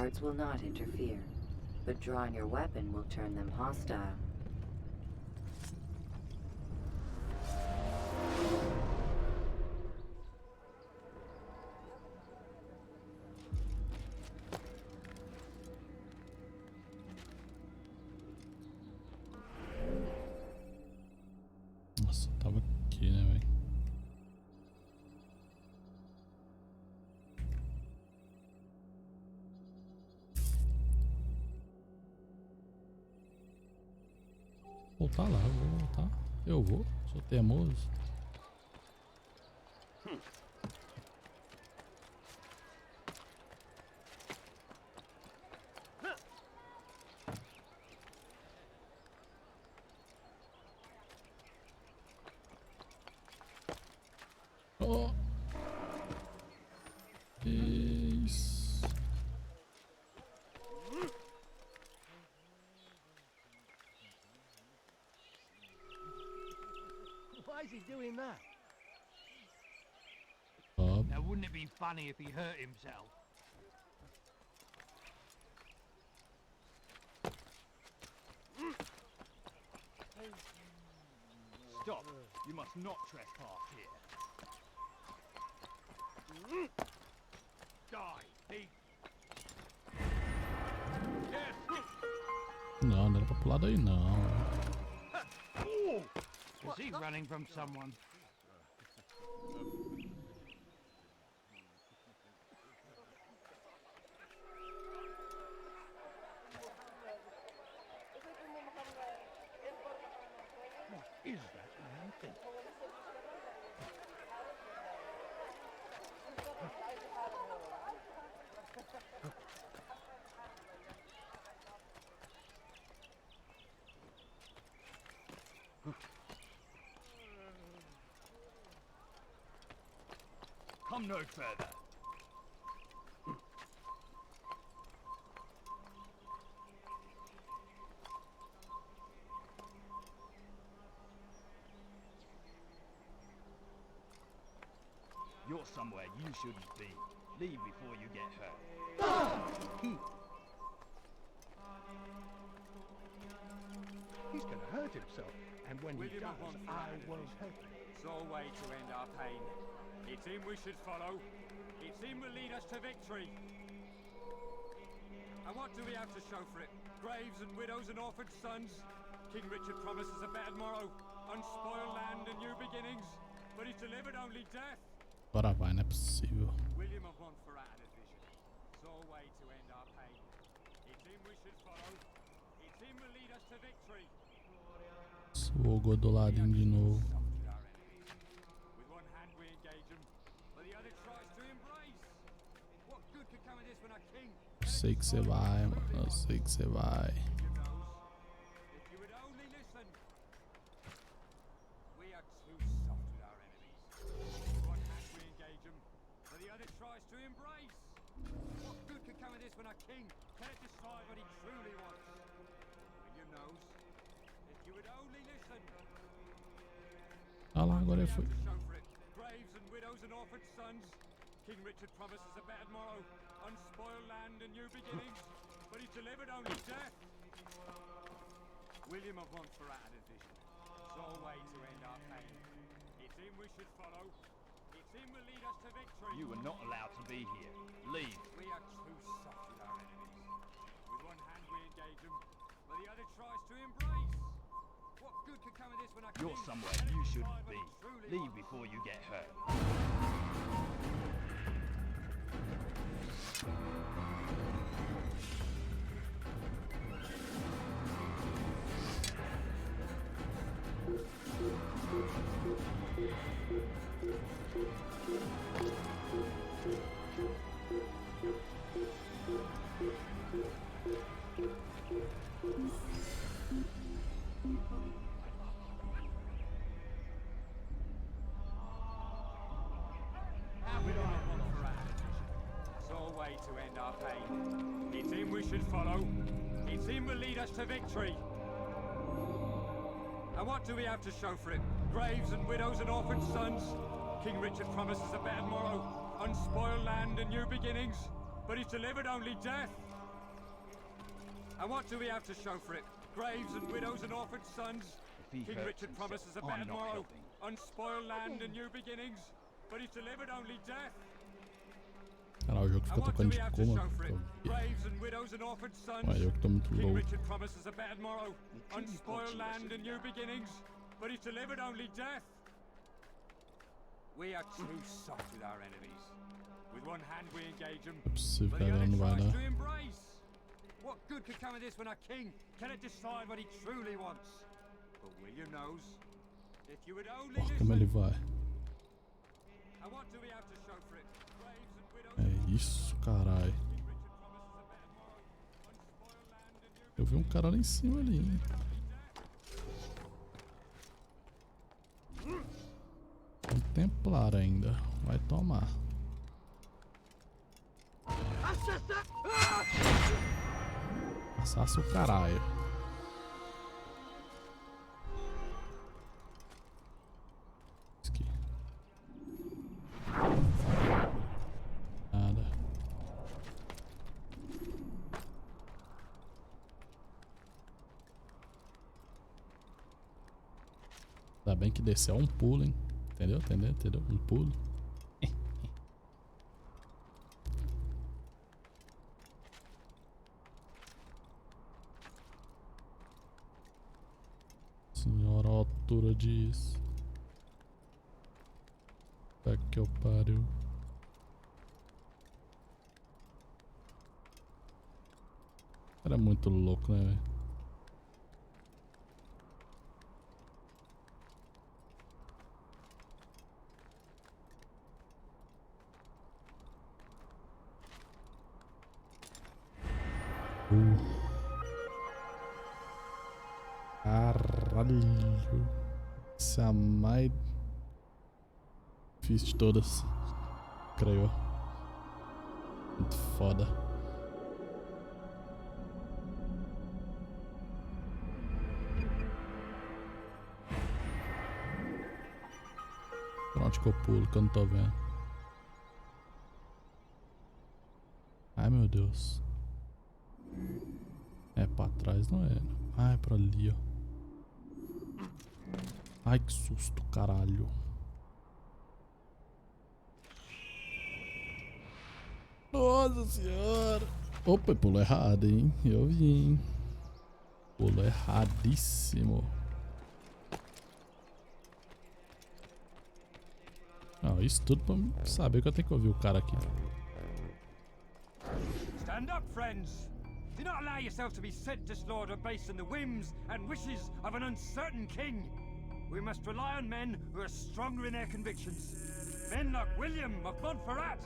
swords will not interfere, but drawing your weapon will turn them hostile. Nossa, tava aqui, né, velho? Voltar lá, eu vou voltar. Eu vou, sou teimoso. Oh. Isso. Why is he doing that? Now, wouldn't it be funny if he hurt himself? Stop! You must not trespass here. Die, thief! Não, não era pra pular daí não. Is he running from someone? What is that man think? Come no further. You're somewhere you shouldn't be. Leave before you get hurt. He's gonna hurt himself, and when he does, I won't help him. Sole way to end our pain. It's him we should follow. It's him will lead us to victory. And what do we have to show for it? Graves and widows and orphaned sons? King Richard promises a better morrow, unspoiled land and new beginnings, but he's delivered only death. Bora vai, não é possível. William of Montferrat had a vision. Sole way to end our pain. It's him we should follow. It's him will lead us to victory. Sou godoladinho de novo. With one hand we engage him, but the other tries to embrace. What good could come of this when our king? Eu sei que você vai, mano. Eu sei que você vai. If you would only listen. We are too soft with our enemies. With one hand we engage him, but the other tries to embrace. What good could come of this when our king cannot decide what he truly wants? William knows. If you would only listen. Ah lá, agora ele foi. Graves and widows and orphaned sons. King Richard promises a better morrow, unspoiled land and new beginnings, but he's delivered only death. William of Montferrat had a vision. Sole way to end our pain. It's him we should follow. It's him will lead us to victory. You are not allowed to be here. Leave. We are too soft with our enemies. With one hand we engage them, but the other tries to embrace. What good could come of this when I You're somewhere you shouldn't be. Leave before you get hurt. Sole way to end our pain. It's him we should follow. It's him will lead us to victory. And what do we have to show for it? Graves and widows and orphaned sons. King Richard promises a better morrow, unspoiled land and new beginnings, but he's delivered only death. And what do we have to show for it? Graves and widows and orphaned sons? If he King hurts Richard himself, promises a I'm better not morrow, helping. unspoiled land and new beginnings, but he's delivered only death. Caralho, o jogo fica And what do tocando we de have to coma. show for it? Porque Graves and widows and orphaned sons? é eu que tô muito King louco. Richard promises a better morrow, unspoiled land and new beginnings, but he's delivered only death. We are too soft with our enemies. With one hand we engage them, É possível but que the ela other não vai tries dar. to embrace. What good could come of this when our king cannot decide what he truly wants? But William knows. If you would only Porra, como ele listen. vai? And what do we have to show for it? Graves and widows. É isso, caralho. King Richard promises a better morrow, unspoiled land and new Eu vi um cara lá em cima ali, hein? Um templar ainda. Vai tomar. Assaça o caralho. Isso aqui. Nada. Ainda bem que desceu um pulo, hein? Entendeu? Entendeu? Entendeu? Um pulo. Senhora, a altura disso. Tá que eu pariu. Era muito louco, né, velho? Caralho. Essa é a mais difícil de todas. Creio. Muito foda. Pra onde que eu pulo que eu não tô vendo? Ai, meu Deus. É pra trás, não é? Ah, é pra ali, ó. Ai, que susto, caralho. Nossa senhora. Opa, pulou errado, hein? Eu vi, hein? Pulou erradíssimo. Não, isso tudo pra saber que eu tenho que ouvir o cara aqui. Stand up, friends! Do not allow yourself to be sent to slaughter based on the whims and wishes of an uncertain king. We must rely on men who are stronger in their convictions. Men like William of Montferrat.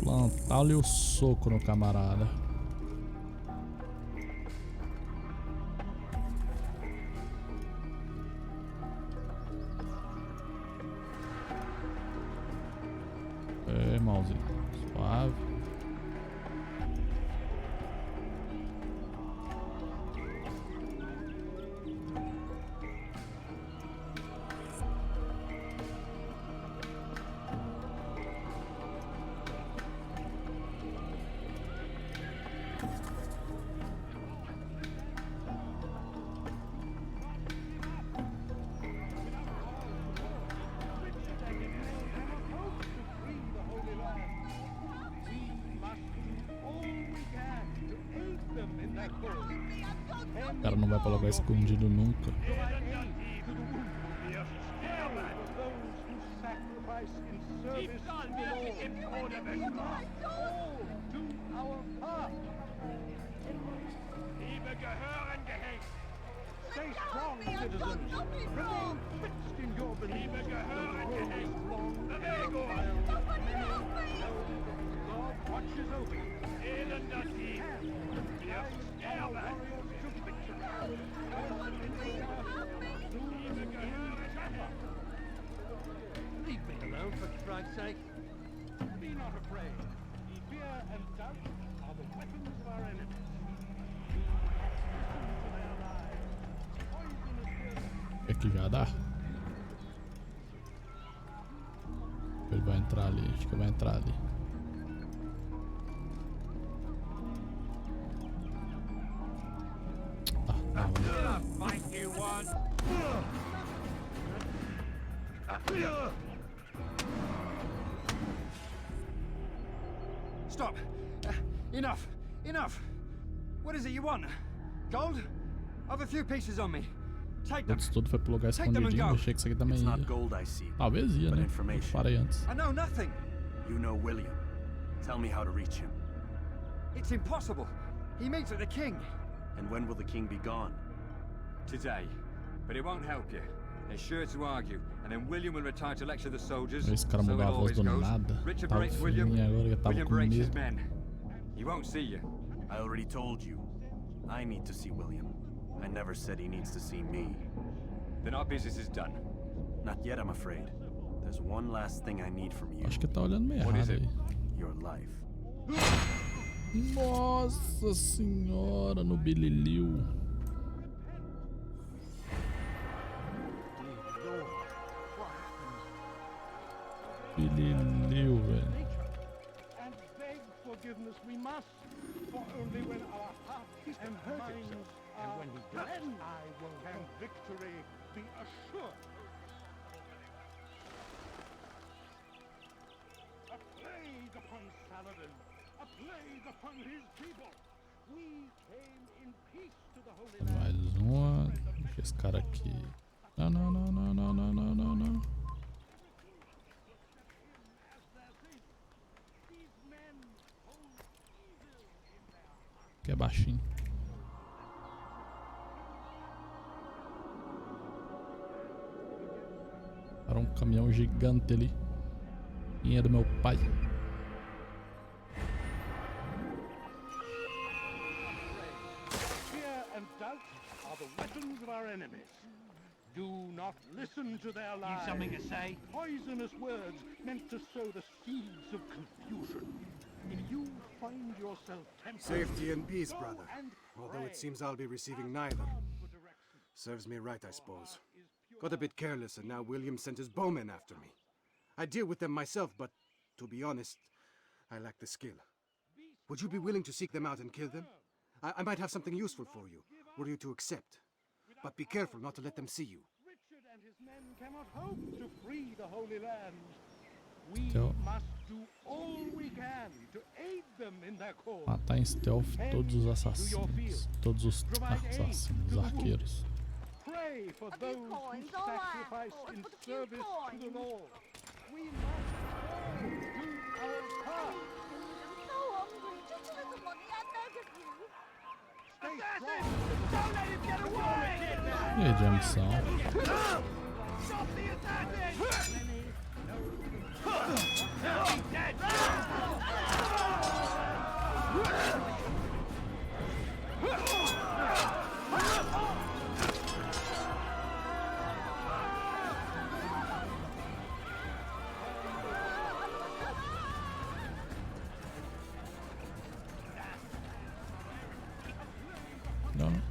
Plantar-lhe o soco no camarada. É, irmãozinho. Suave. O cara não vai pra lugar escondido nunca. Stay strong, citizens. Remain fixed in your belief. God watches over you. Leave me alone, for Christ's sake. Be not afraid. Fear and doubt are the weapons of our enemies. que já dá? Ele vai entrar ali, acho que vai entrar ali. Ah, vamos. Fight you want. Stop! Enough! Enough! What is it you want? Gold? I've a few pieces on me. Take them. Antes tudo foi pro lugar Take them and escondidinho, go. achei que isso aqui também It's not ia. gold I seek, Talvez ia, but né? Eu information. parei antes. I know nothing. You know William. Tell me how to reach him. It's impossible. He meets at the king. And when will the king be gone? Today. But it won't help you. They're sure to argue, and then William will retire to lecture the soldiers. Esse cara So mudou it a voz always do goes. nada. Richard Tava breaks William. fininho, agora que tava William com breaks his medo. men. He won't see you. I already told you. I need to see William. I never said he needs to see me. Then our business is done. Not yet, I'm afraid. There's one last thing I need from you. Acho que tá olhando meio What is errado it? aí. Your life. Nossa senhora, no bililiu. Bililiu, velho. And beg forgiveness we must, for only when our hearts and minds are cleansed can victory be assured. A plague upon Saladin, a plague upon his people. We came in peace to the Holy Land. Mais uma. Deixa esse cara aqui. Não, não, não, não, não, não, não, não, não. Que é baixinho. Era um caminhão gigante ali. Quem é do meu pai? Fear and doubt are the weapons of our enemies. Do not listen to their lies. You something to say? Poisonous words meant to sow the seeds of confusion. If you find yourself tempted, Safety and peace, go brother. and Although pray. it seems I'll be receiving neither. God for direction. Serves me right, I suppose. Is pure. Got a bit careless and now William sent his bowmen after me. I deal with them myself, but to be honest, I lack the skill. Would you be willing to seek them out and kill them? I might have something useful for you, were you to accept. But be careful not to let them see you. Richard and his men cannot hope to free the Holy Land. We So- must do all we can to aid them in their cause. Matar em stealth todos os assassinos. Todos os assassinos, os arqueiros. Pray for A few those who coins, all right. sacrifice Oh, in put a few service to the coins. Lord. We must all do our part. I'm so hungry. Just a little money, I beg of you. Stay strong. Don't let him get away! E aí, de ambição. Stop the assassin! Não, não.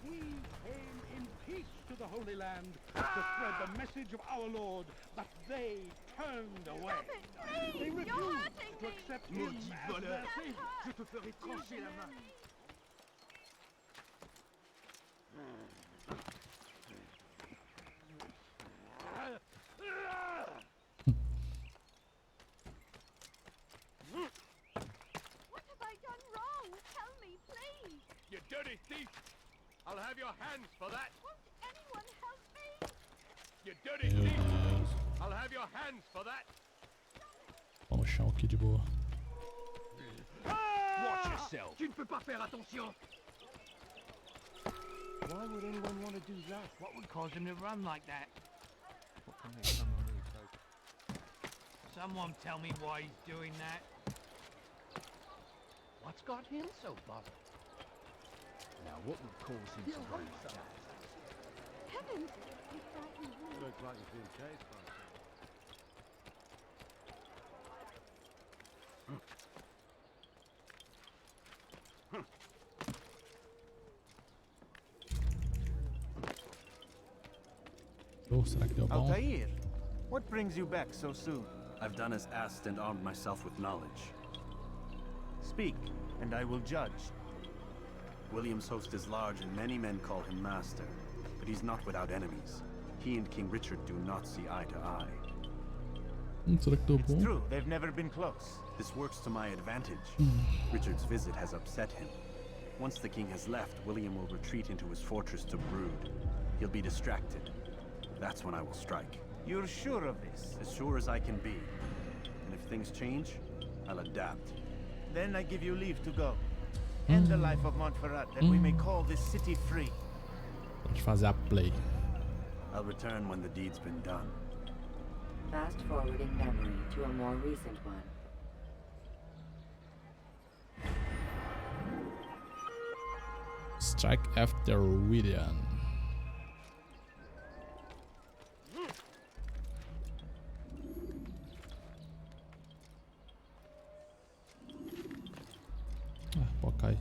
We came in peace to the Holy Land to spread the message of our Lord, but they turned away. Stop it, please. They You're refused hurting to me. accept him as their savior. Je te ferai trancher la main. What have I done wrong? Tell me, please. You dirty thief! I'll have your hands for that! Won't anyone help me? You dirty Meu thief! Deus. I'll have your hands for that! Tô no chão aqui de boa. Watch yourself! Tu ne peux pas faire attention. Why would anyone want to do that? What would cause him to run like that? Someone tell me why he's doing that. What's got him so bothered? Now, what would cause him to run like that? Heavens, you frightened me. Looks like he's been chased by Oh, será que deu bom? Altair, what brings you back so soon? I've done as asked and armed myself with knowledge. Speak, and I will judge. William's host is large and many men call him master, but he's not without enemies. He and King Richard do not see eye to eye. Será que deu It's bom? true, they've never been close. This works to my advantage. Richard's visit has upset him. Once the king has left, William will retreat into his fortress to brood. He'll be distracted. That's when I will strike. You're sure of this? As sure as I can be. And if things change, I'll adapt. Then I give you leave to go. End the life of Montferrat, that we may call this city free. Pode fazer a play. I'll return when the deed's been done. Fast forwarding memory to a more recent one. Strike after William. Ah, pode cair.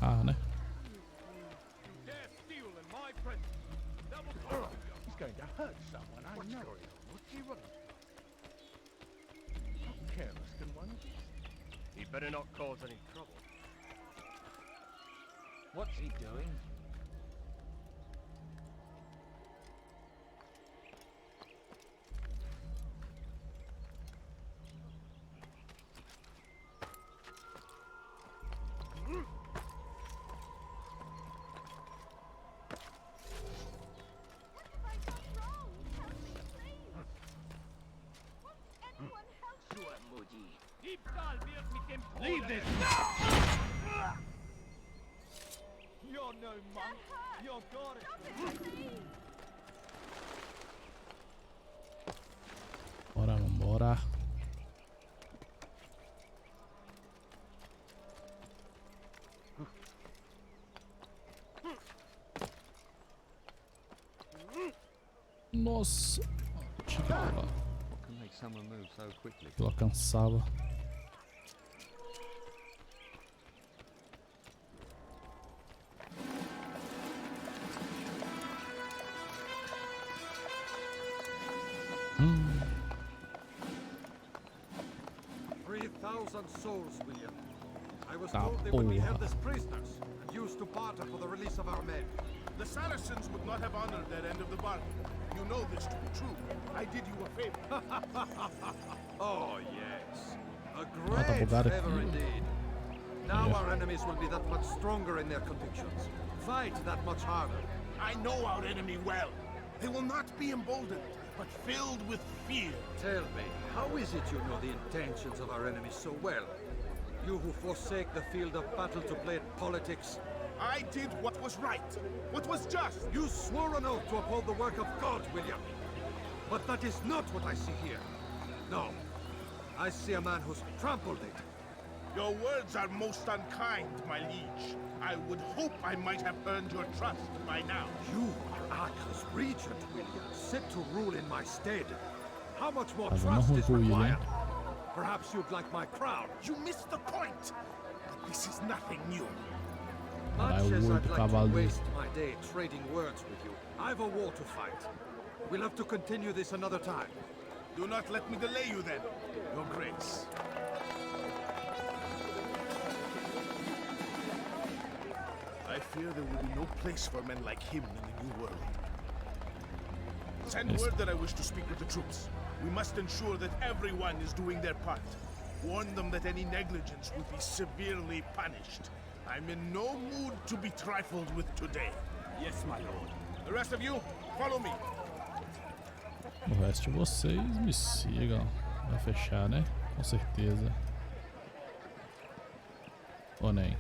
Ah, né? He's going to hurt someone, I know. What's he running? How careless can one be? He better not cause any trouble. What's he doing? What have I done wrong? Tell me, please. Won't anyone help me? Leave this! You're no monk. You're goddess. Stop it, please. Bora, vambora. Nossa, chegava. What can make someone move so quickly? Eu alcançava. Hum. 3,000 souls, William. I was Tá told they would be porra. held as prisoners and used to barter for the release of our men. The Saracens would not have honored their end of the bargain. You know this to be true. I did you a favor. Oh, yes. A tá great bugado favor aqui. indeed. Now Yeah. our enemies will be that much stronger in their convictions. Fight that much harder. I know our enemy well. They will not be emboldened, but filled with fear. Tell me, how is it you know the intentions of our enemies so well? You who forsake the field of battle to play at politics. I did what was right, what was just. You swore an oath to uphold the work of God, William. But that is not what I see here. No. I see a man who's trampled it. Your words are most unkind, my liege. I would hope I might have earned your trust by now. You are Arca's regent, William, set to rule in my stead. How much more Mas eu não trust is concluí, né? required? Perhaps you'd like my crown. You missed the point. But this is nothing new. Caralho, Much o as olho I'd do like to cavalo. waste my day trading words with you, I've a war to fight. We'll have to continue this another time. Do not let me delay you then, Your Grace. I fear there will be no place for men like him in the New World. Send Yes. word that I wish to speak with the troops. We must ensure that everyone is doing their part. Warn them that any negligence will be severely punished. I'm in no mood to be trifled with today. Yes, my lord. The rest of you, follow me. O resto de vocês me sigam. Vai fechar, né? Com certeza. Ou nem.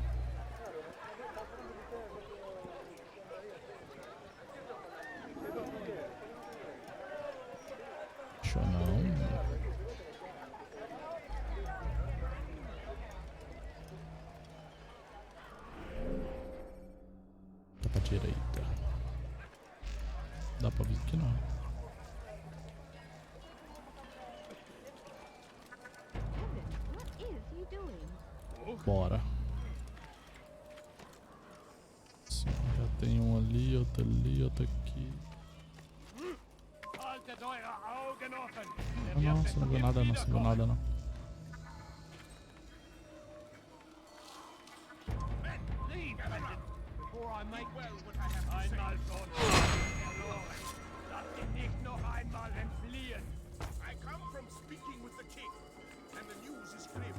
Fechou não. direita. Dá pra vir aqui não. What is he doing? Bora. Sim, já tem um ali, outro ali, outro aqui. Haltet eure Augen offen! Ah não, você não viu nada não, você não viu nada não. Leave, peasant, before I make einmal schon verloren. Lasst ihn nicht noch einmal entfliehen. I come from speaking with the king, and the news is grim.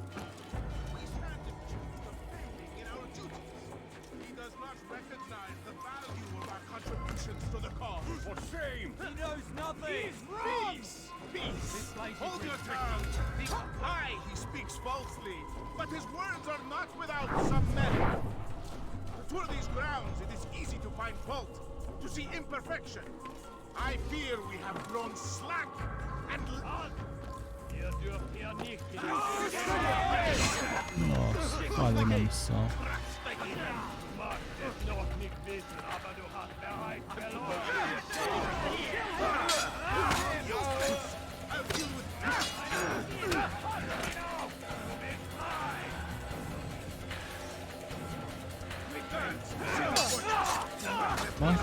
We stand accused of failing in our duties. He does not recognize the value of our contributions to the cause. For shame! He knows nothing! He's wrong! Peace! Hold your tongue! Aye, he speaks falsely, but his words are not without some merit. To tour these grounds, it is easy to find fault, to see imperfection. I fear we have grown slack and... Ihr dürft hier nicht in Nossa, falha na missão. Mag es noch nicht wissen, aber du hast bereits verloren. I'll deal with that! Foi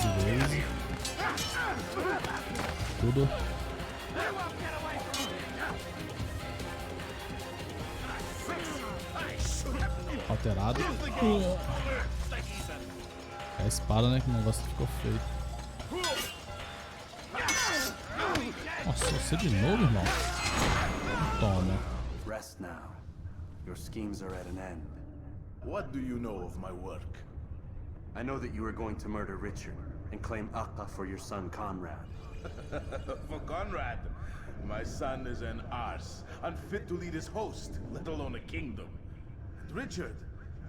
de vez. Tudo. Alterado. É a espada, né? Que o negócio ficou feio. Nossa, você de novo, irmão? Toma. Rest now. Your schemes are at an end. What do you know of my work? I know that you are going to murder Richard and claim Akka for your son Conrad. For Conrad, my son is an arse, unfit to lead his host, let alone a kingdom. And Richard,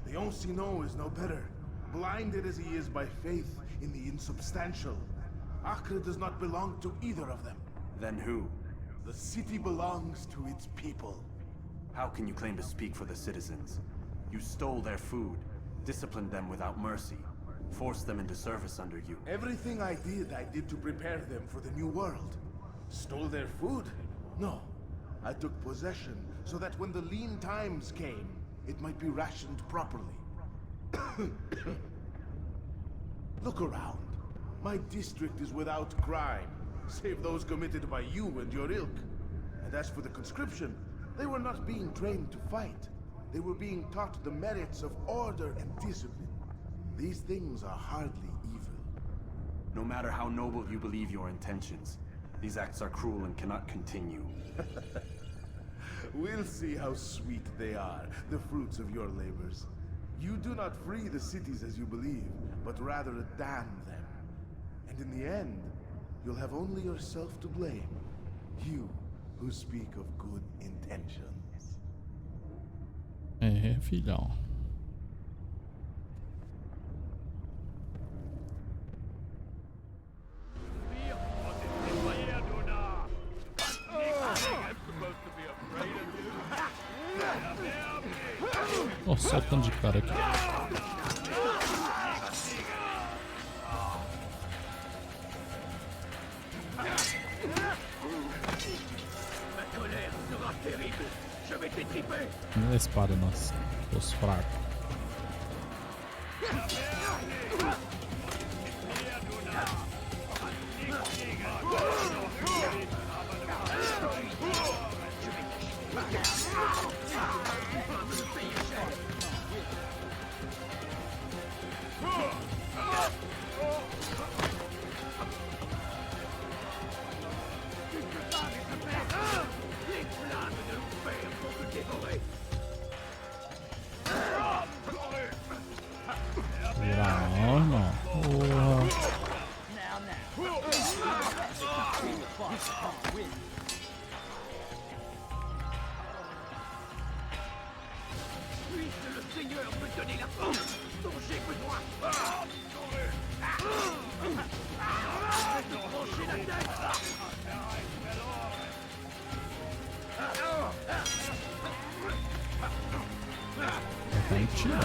the Oncino is no better, blinded as he is by faith in the insubstantial. Acre does not belong to either of them. Then who? The city belongs to its people. How can you claim to speak for the citizens? You stole their food, disciplined them without mercy, forced them into service under you. Everything I did to prepare them for the new world. Stole their food? No. I took possession so that when the lean times came, it might be rationed properly. Look around. My district is without crime, save those committed by you and your ilk. And as for the conscription, they were not being trained to fight. They were being taught the merits of order and discipline. These things are hardly evil. No matter how noble you believe your intentions, these acts are cruel and cannot continue. We'll see how sweet they are, the fruits of your labors. You do not free the cities as you believe, but rather damn them. And in the end, you'll have only yourself to blame. You who speak of good intentions. É, filhão. Nossa, só o tanto de cara aqui. Não é espada, nossa. Os fracos. Não, irmão. Porra. Puisse le Seigneur me donner la force Tá me tirando.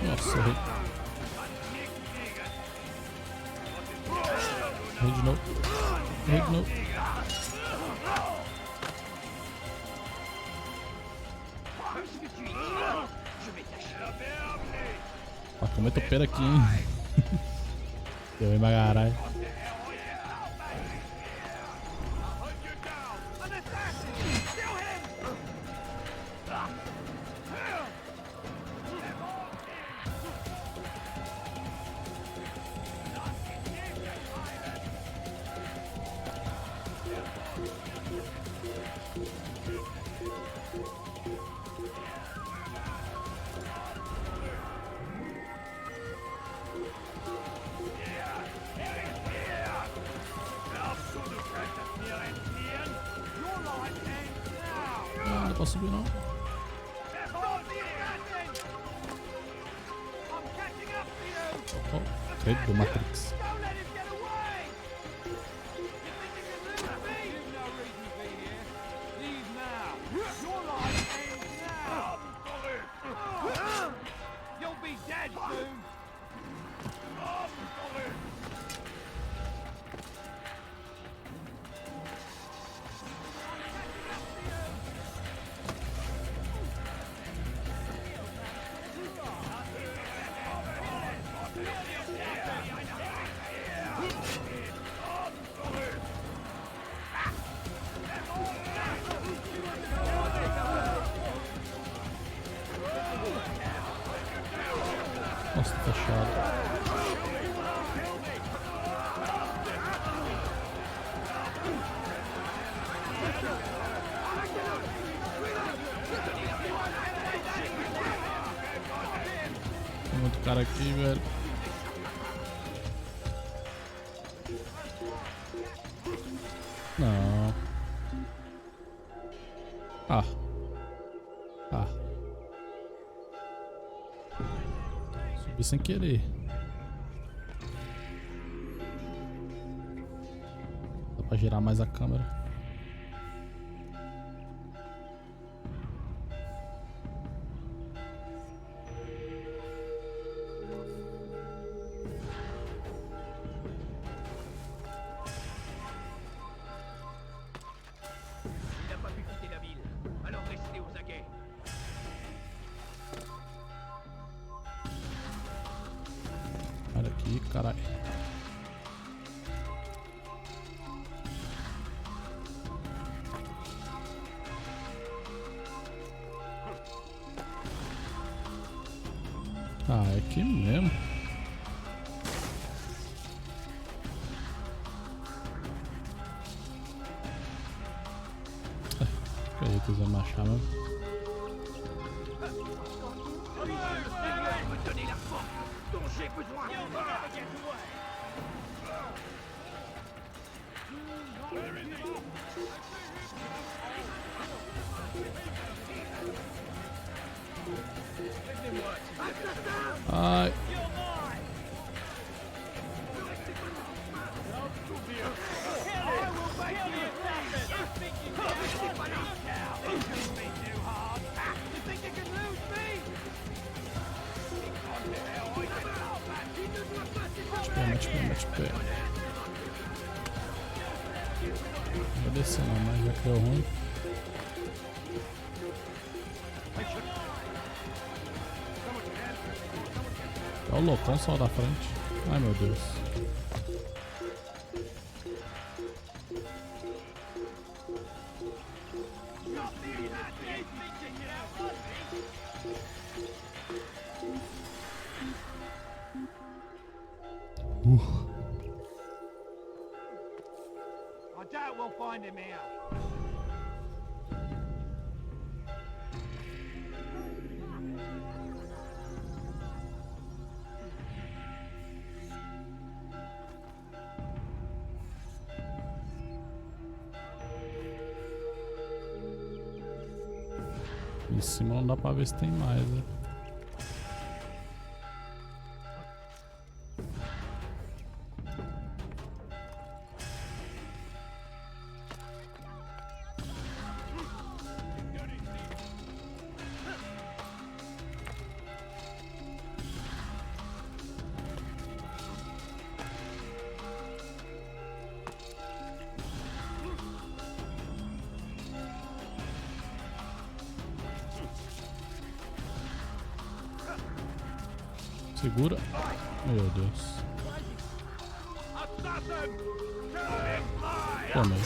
Nossa, errei. Errei de novo. Errei de novo. Ó, como eu tô pera aqui, hein? Deu aí pra caralho. Não dá pra subir não. Oh, rede do Matrix. Nossa, tá fechado. Tem muito cara aqui, velho. Não. Ah. Ah. Subi sem querer. Dá pra girar mais a câmera. Olha aqui, caralho. Ah, é aqui mesmo. Fica aí, quiser marchar mesmo. Ai. Mete pé. Não vou descer não, mas já que deu ruim. Olha o loucão só da frente. Ai meu Deus. I doubt we'll find him here. Em cima não dá pra ver se tem mais, né? Segura. Meu Deus. Tomei.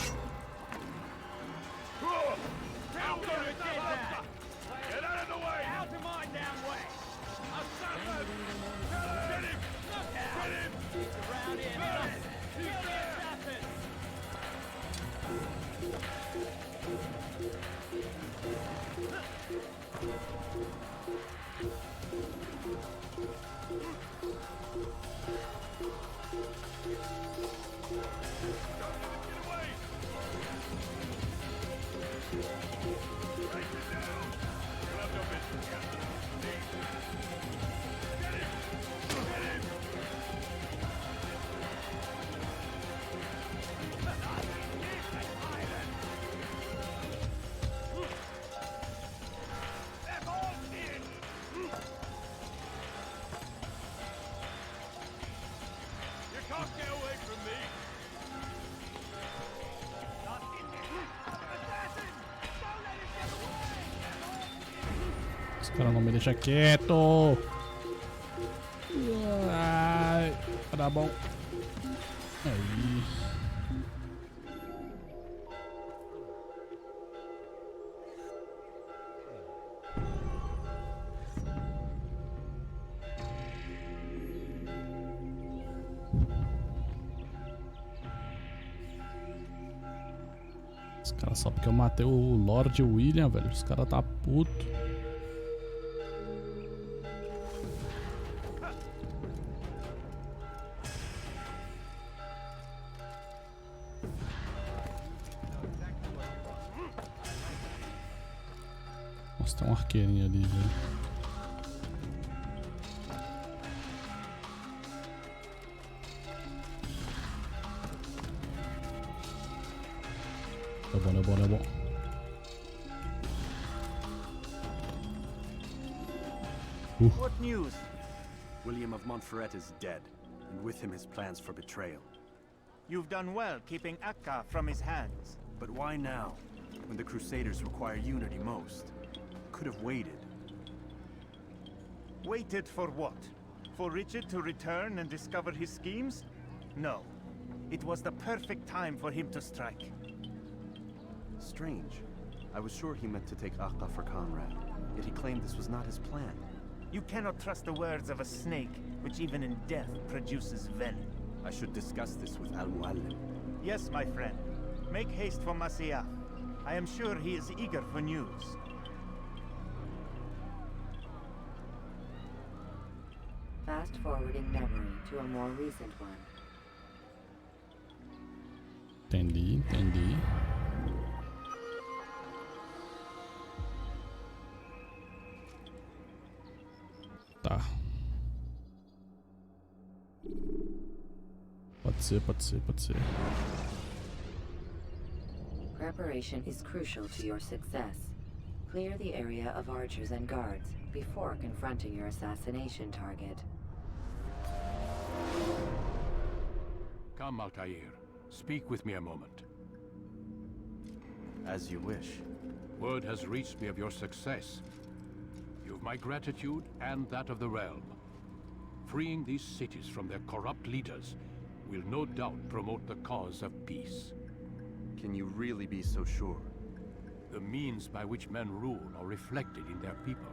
Esse cara não me deixa quieto. Ai, tá bom. Aí. Os caras, só porque eu matei o Lord William, velho. Os caras tá puto. Nossa, tem um arqueirinho ali, velho. É bom, é bom, é bom. What news? William of Montferrat is dead, and with him his plans for betrayal. You've done well keeping Akka from his hands. But why now, when the Crusaders require unity most? Could have waited. Waited for what? For Richard to return and discover his schemes? No. It was the perfect time for him to strike. Strange. I was sure he meant to take Akka for Conrad, yet he claimed this was not his plan. You cannot trust the words of a snake, which even in death produces venom. I should discuss this with Al-Muallim. Yes, my friend. Make haste for Masyaf. I am sure he is eager for news. Fast-forwarding memory to a more recent one. Entendi, entendi. Tá. Pode ser, pode ser, pode ser. Preparation is crucial to your success. Clear the area of archers and guards before confronting your assassination target. Come, Altair. Speak with me a moment. As you wish. Word has reached me of your success. You've my gratitude and that of the realm. Freeing these cities from their corrupt leaders will no doubt promote the cause of peace. Can you really be so sure? The means by which men rule are reflected in their people.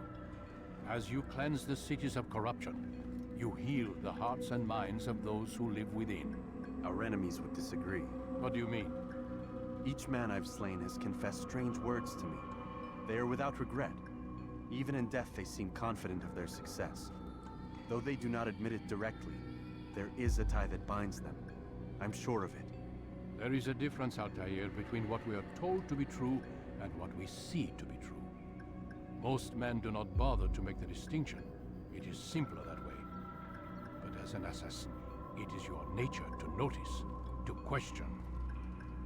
As you cleanse the cities of corruption, you heal the hearts and minds of those who live within. Our enemies would disagree. What do you mean? Each man I've slain has confessed strange words to me. They are without regret. Even in death they seem confident of their success. Though they do not admit it directly, there is a tie that binds them. I'm sure of it. There is a difference, Altair, between what we are told to be true and what we see to be true. Most men do not bother to make the distinction. It is simpler that way. But as an assassin, it is your nature to notice, to question.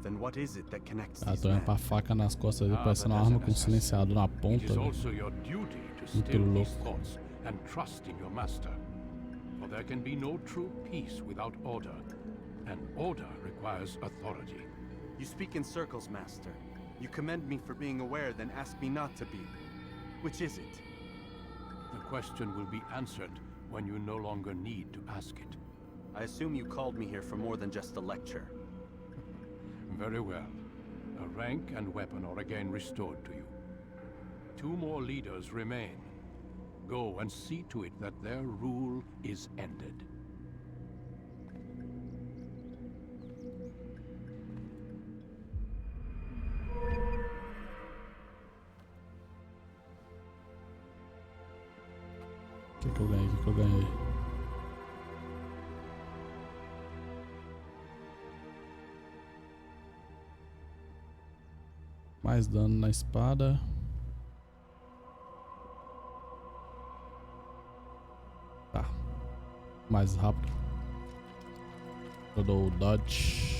Then what is it that connects Ah, these tô indo men? pra faca nas costas dele, parecendo uma arma com silenciador na It ponta. is Velho. also your duty to Muito still these louco. thoughts and trust in your master. For there can be no true peace without order, and order requires authority. You speak in circles, Master. You commend me for being aware, then ask me not to be. Which is it? The question will be answered when you no longer need to ask it. I assume you called me here for more than just a lecture. Very well. A rank and weapon are again restored to you. 2 more leaders remain. Go and see to it that their rule is ended. O que eu ganhei? O que eu ganhei? Mais dano na espada. Tá. Mais rápido. Eu dou o dodge.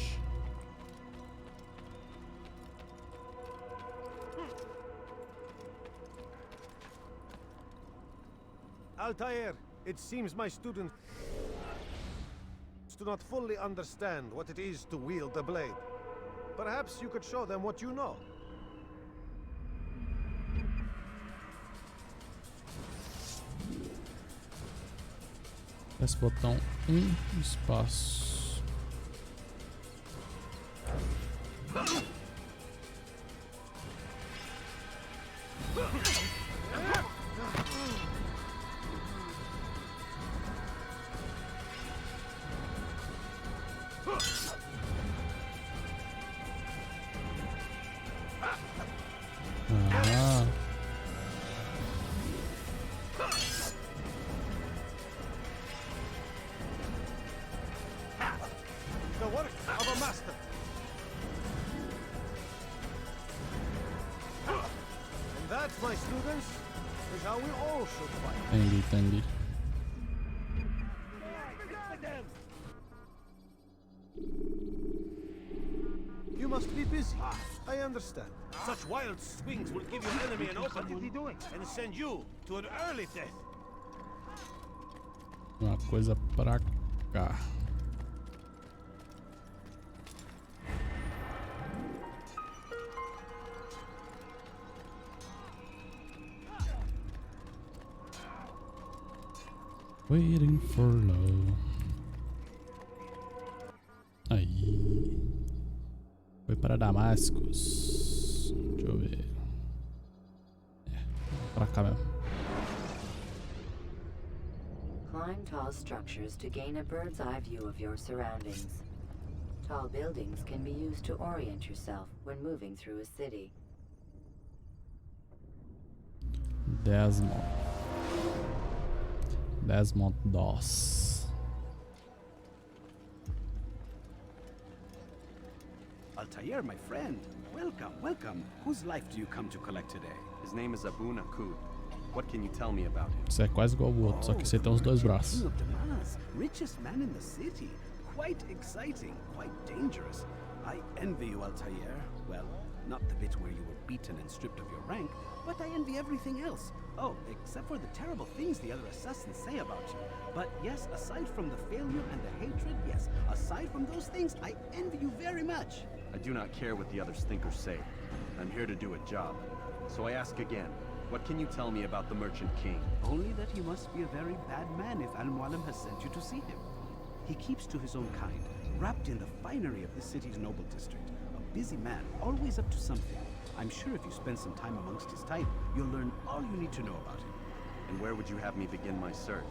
Altair, it seems my students do not fully understand what it is to wield a blade. Perhaps you could show them what you know. Esse botão espaço. Ah. The work of a master. And that, my students, is how we all should fight. Entendi. You must be busy. I understand. Such wild swings will give your enemy an opening and send you to an early death. Uma coisa pra cá. Waiting for love. Aí. Foi para Damascus. Deixa eu ver. Pra cá mesmo. Climb tall structures to gain a bird's eye view of your surroundings. Tall buildings can be used to orient yourself when moving through a city. Desmond Doss. Altair, my friend. Welcome, welcome. Whose life do you come to collect today? His name is Abu Nakud. What can you tell me about him? Isso é quase igual o outro, só que você tem os dois braços. King of Damas, richest man in the city. Quite exciting, quite dangerous. I envy you, Altair. Well, not the bit where you were beaten and stripped of your rank, but I envy everything else. Oh, except for the terrible things the other assassins say about you. But yes, aside from the failure and the hatred, yes, aside from those things, I envy you very much. I do not care what the others think or say. I'm here to do a job. So I ask again, what can you tell me about the Merchant King? Only that he must be a very bad man if Al-Mualim has sent you to see him. He keeps to his own kind, wrapped in the finery of the city's noble district. A busy man, always up to something. I'm sure if you spend some time amongst his type, you'll learn all you need to know about him. And where would you have me begin my search?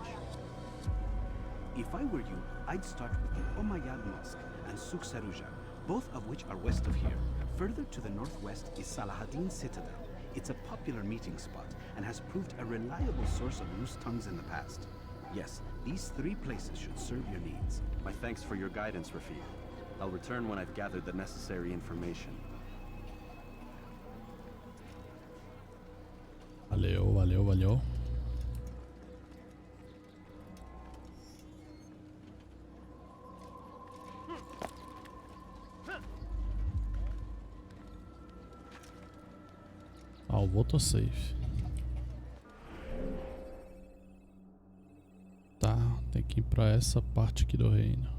If I were you, I'd start with the Umayyad Mosque and Souk Saruja, both of which are west of here. Further to the northwest is Salahaddin Citadel. It's a popular meeting spot and has proved a reliable source of loose tongues in the past. Yes, these 3 places should serve your needs. My thanks for your guidance, Rafiq. I'll return when I've gathered the necessary information. Valeu, valeu, valeu. Salvou, tô safe. Tá, tem que ir pra essa parte aqui do reino.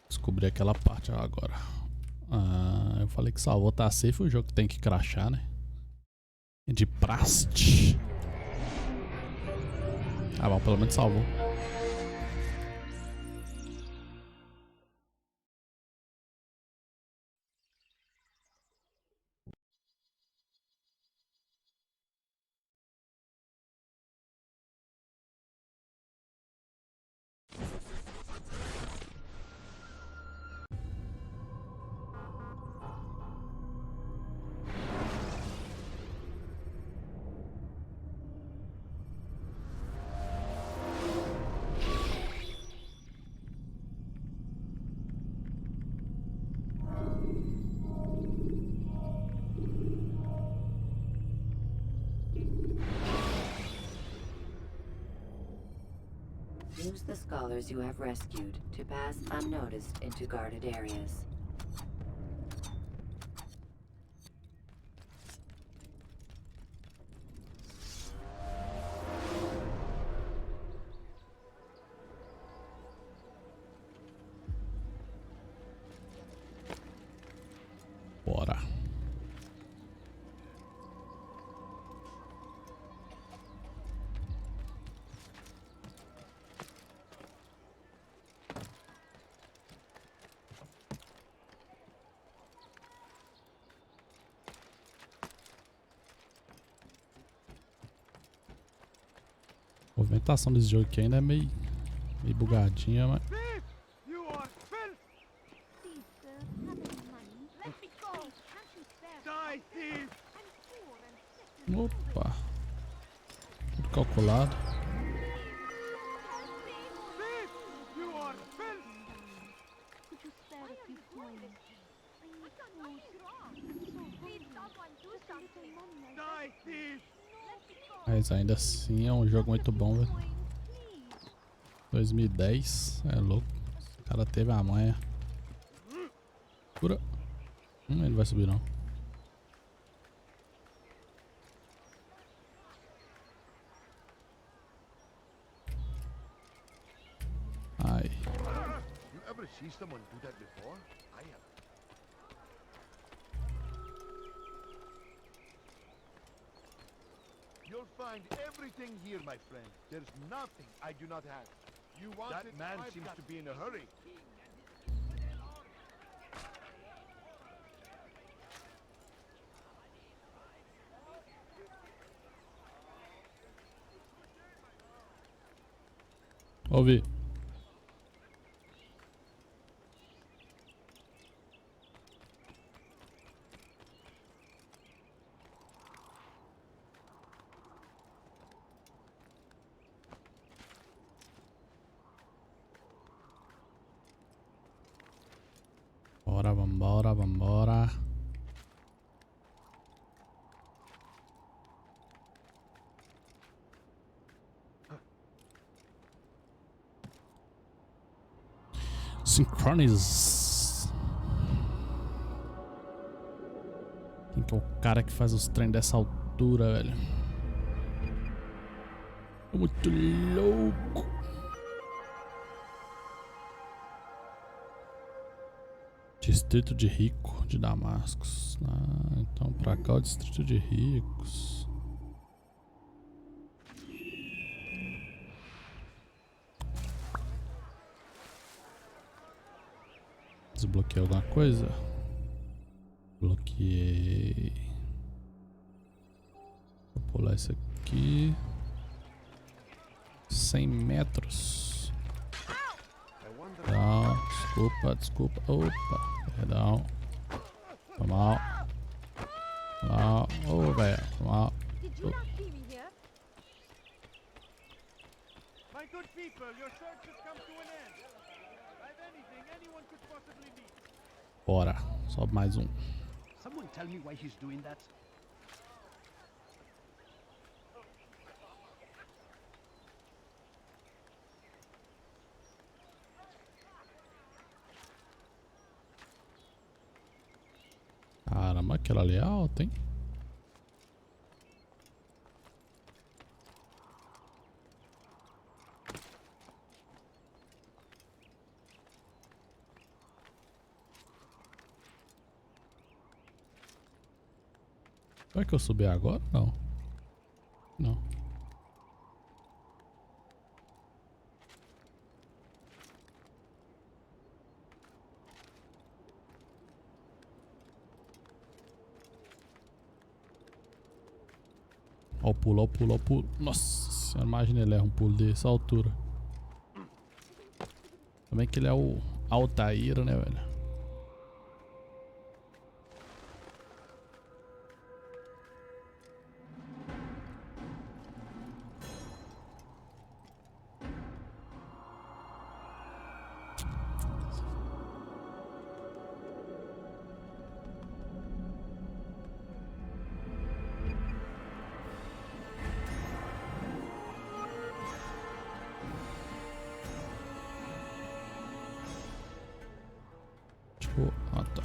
Descobri aquela parte agora. Ah, eu falei que salvou, tá safe, o jogo tem que crashar, né? De praste. Ah, bom, pelo menos salvou. Use the scholars you have rescued to pass unnoticed into guarded areas. Bora. A movimentação desse jogo aqui ainda é meio bugadinha, mas... You are filth! Please, sir, have any money? Let me go! Can't you spare? Die, thief! I'm poor and sick. Opa. Tudo calculado. Thief! You are filth! Could you spare a few coins? I don't know what's wrong. I'm so hungry. Someone do something. Die, thief! Mas ainda assim é um jogo muito bom, velho. 2010, é louco. O cara teve a manha. Cura. Ele não vai subir não. Ai. You ever see someone do that before? I have. You'll find everything here, my friend. There's nothing I do not have. You want that it? Man seems to be in a hurry. Ouvi. Bora, vambora, vambora. Synchronize. Quem que é o cara que faz os trem dessa altura, velho? É muito louco. Distrito de Rico de Damascus. Ah, então pra cá é o Distrito de Ricos. Desbloqueei alguma coisa? Bloqueei. Vou pular isso aqui. 100 metros. Não, desculpa. Opa, perdão. Foi mal. Ô, velho, foi mal. My good people, your search has come to an end. I've anything anyone could possibly need. Bora, sobe mais um. someone tell me why he's doing that? Caramba, aquela ali é alta, hein? Vai que eu subir agora? Não. Não. Ó o pulo, ó o pulo, ó o pulo. Nossa senhora, imagina ele erra um pulo dessa altura. Também que ele é o Altair, né, velho? Ah, tá.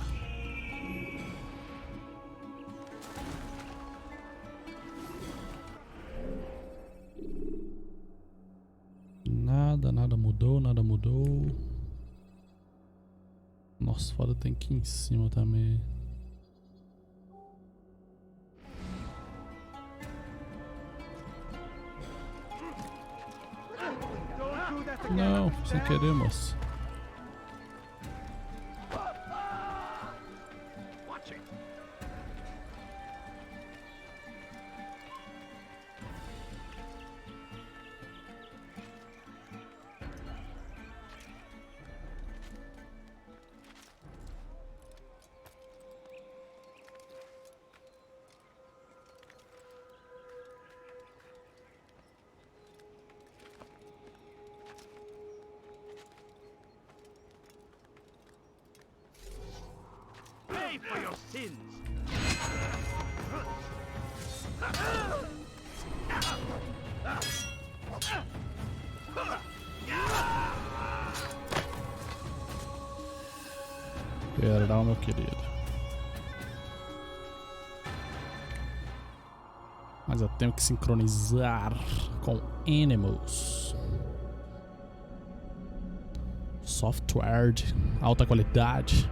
Nada mudou, nada mudou. Nossa, foda tem que ir em cima também. Não, sem querer, moço. Pay for your sins! Perdão, meu querido. Mas eu tenho que sincronizar com Animals. Software de alta qualidade.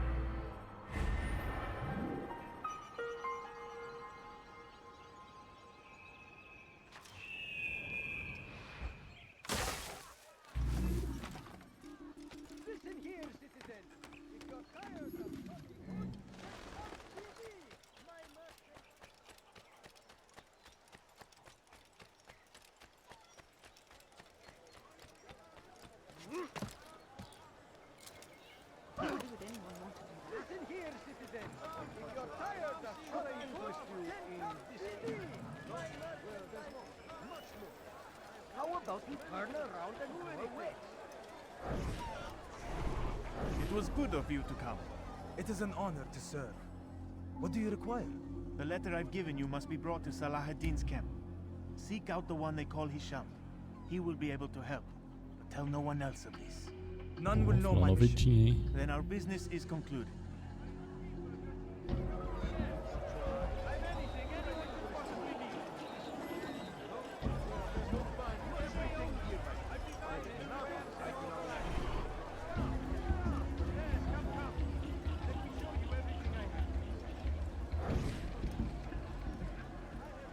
It was good of you to come. It is an honor to serve. What do you require? The letter I've given you must be brought to Salah ad-Din's camp. Seek out the one they call Hisham. He will be able to help. But tell no one else of this. None will know my mission. Then our business is concluded.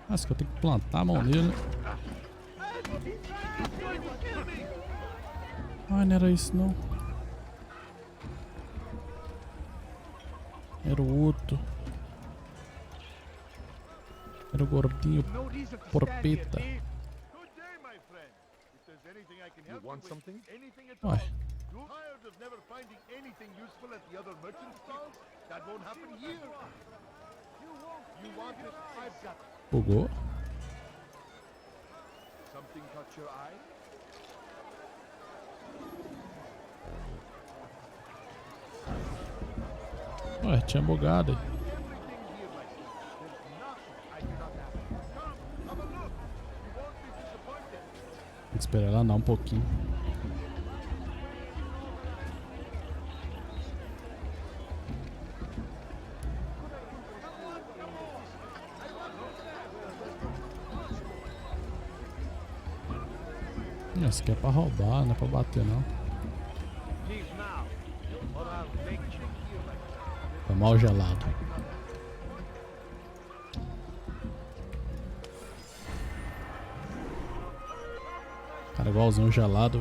Acho que eu tenho que plantar a mão nele. Ai, não era isso não. Era o outro. Era o gordinho porpeta. Ué. Tired of never finding anything useful at the other merchant stalls? That won't happen here. You want it? I've got it. Bugou. Something caught your eye? Ué, tinha bugado aí. Tem que esperar ela andar um pouquinho. Isso aqui é pra roubar, não é pra bater não. Tá mal gelado. Cara, igualzinho gelado.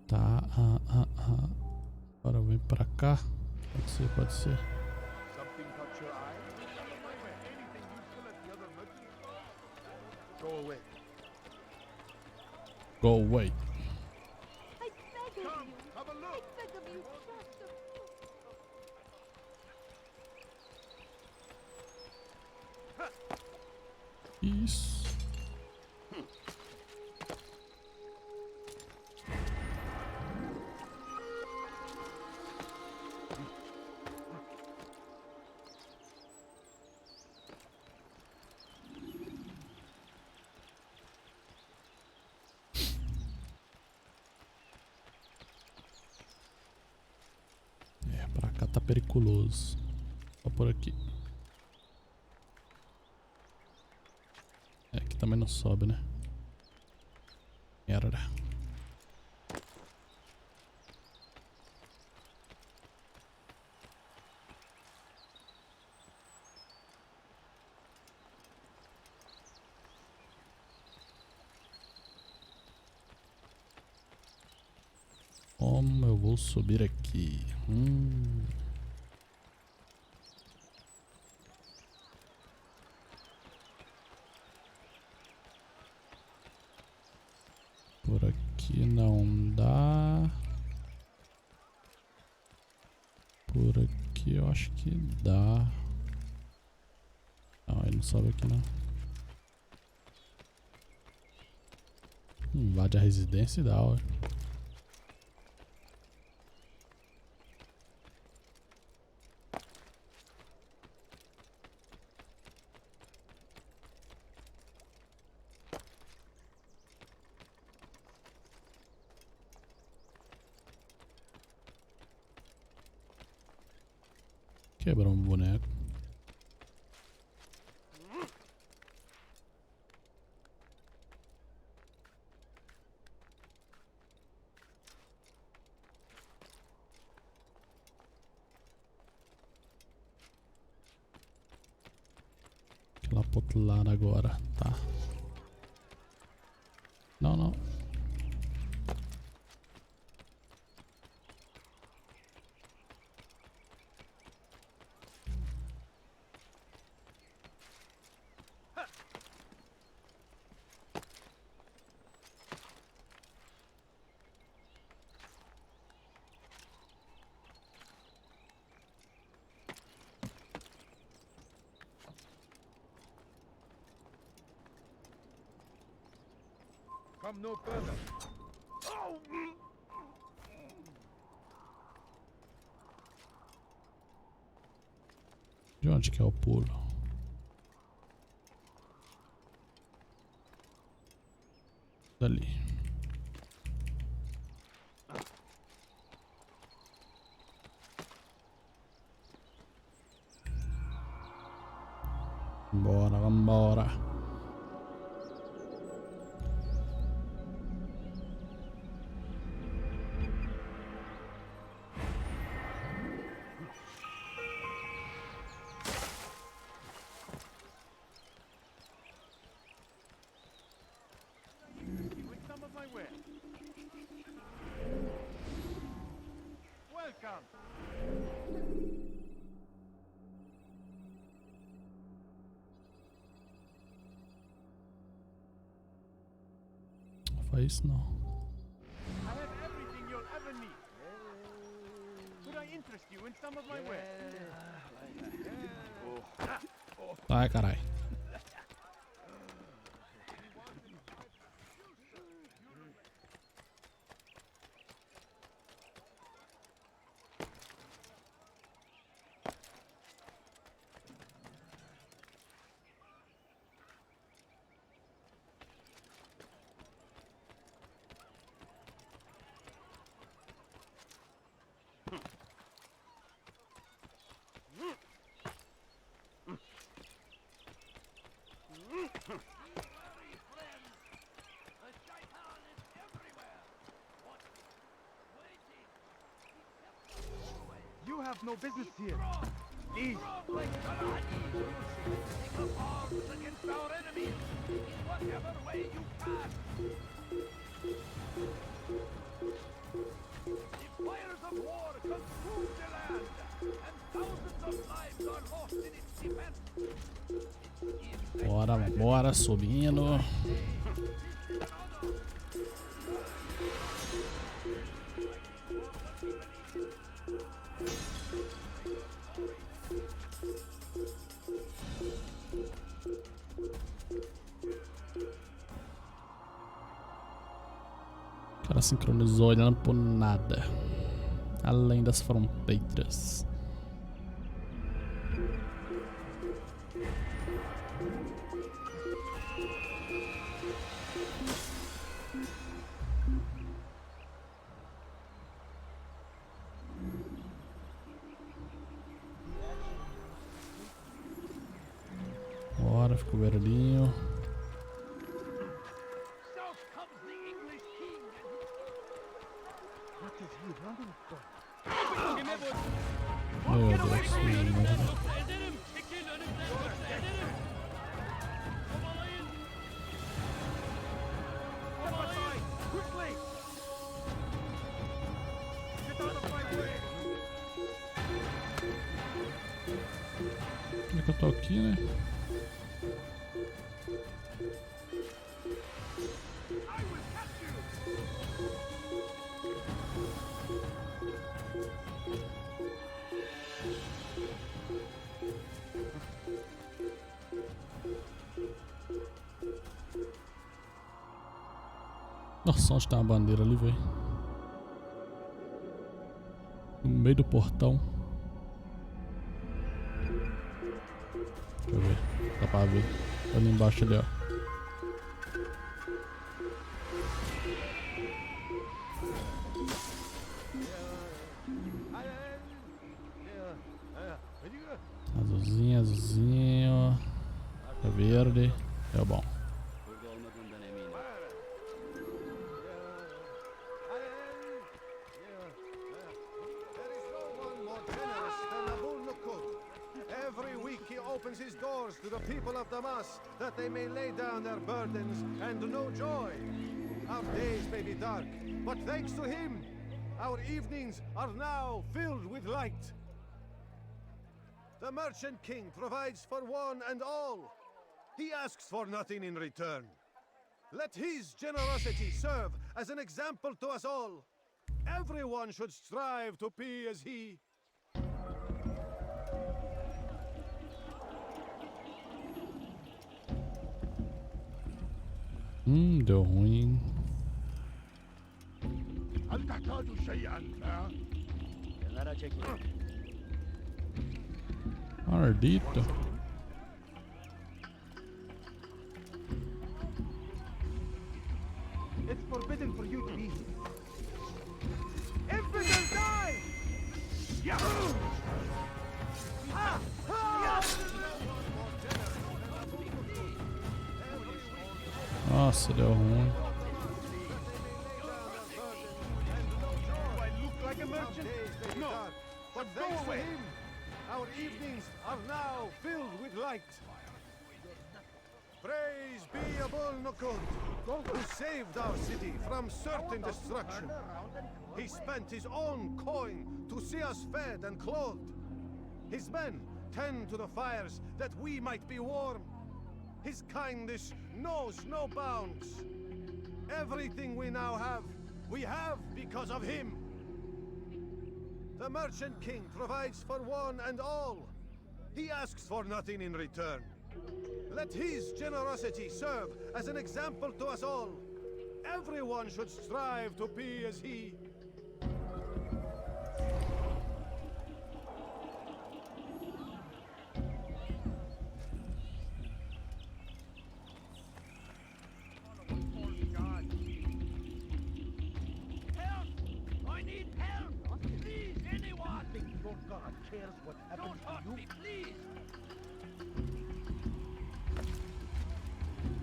Tá, agora vem pra cá. Pode ser, pode ser. Go away. I beg of you. I beg of you, just Isso. É, pra cá tá periculoso. Só por aqui. É, aqui também não sobe, né? Merda. Como eu vou subir aqui? Por aqui não dá. Por aqui eu acho que dá. Não, ele não sobe aqui não. Invade a residência e dá, ó. Quebrou um boneco. Lá pro outro lado agora, tá? Não, não. Come no further. De onde que é o pulo? Dali. Vambora, vambora. Welcome. Não faz isso não. I have everything you'll ever need. Could I interest you in some of my wares? Ai, carai. no business here. Please. Like take up arms against our enemies in whatever way you can. The fires of war consume the land, and thousands of lives are lost in its defense. Bora, bora, subindo. O cara sincronizou olhando por nada, além das fronteiras. Bora, ficou vermelhinho. Meu Deus, como é que eu tô aqui, né? Nossa, onde tá a bandeira ali, velho? No meio do portão. Deixa eu ver. Dá pra ver. Tá ali embaixo ali, ó. Azulzinho, azulzinho. É verde. É bom. Opens his doors to the people of Damas, that they may lay down their burdens and know joy. Our days may be dark, but thanks to him, our evenings are now filled with light. The Merchant King provides for one and all. He asks for nothing in return. Let his generosity serve as an example to us all. Everyone should strive to be as he. Deu ruim. Maldito. It's forbidden for you to be here. Infidels die! Yahoo! Ha! Ha! Nossa, deu ruim. No, but thanks to him, our evenings are now filled with light. Praise be Abul Nukud, who saved our city from certain destruction. He spent his own coin to see us fed and clothed. His men tend to the fires that we might be warm. His kindness knows no bounds. Everything we now have, we have because of him. The Merchant King provides for one and all. He asks for nothing in return. Let his generosity serve as an example to us all. Everyone should strive to be as he. What happened to you? Me, please.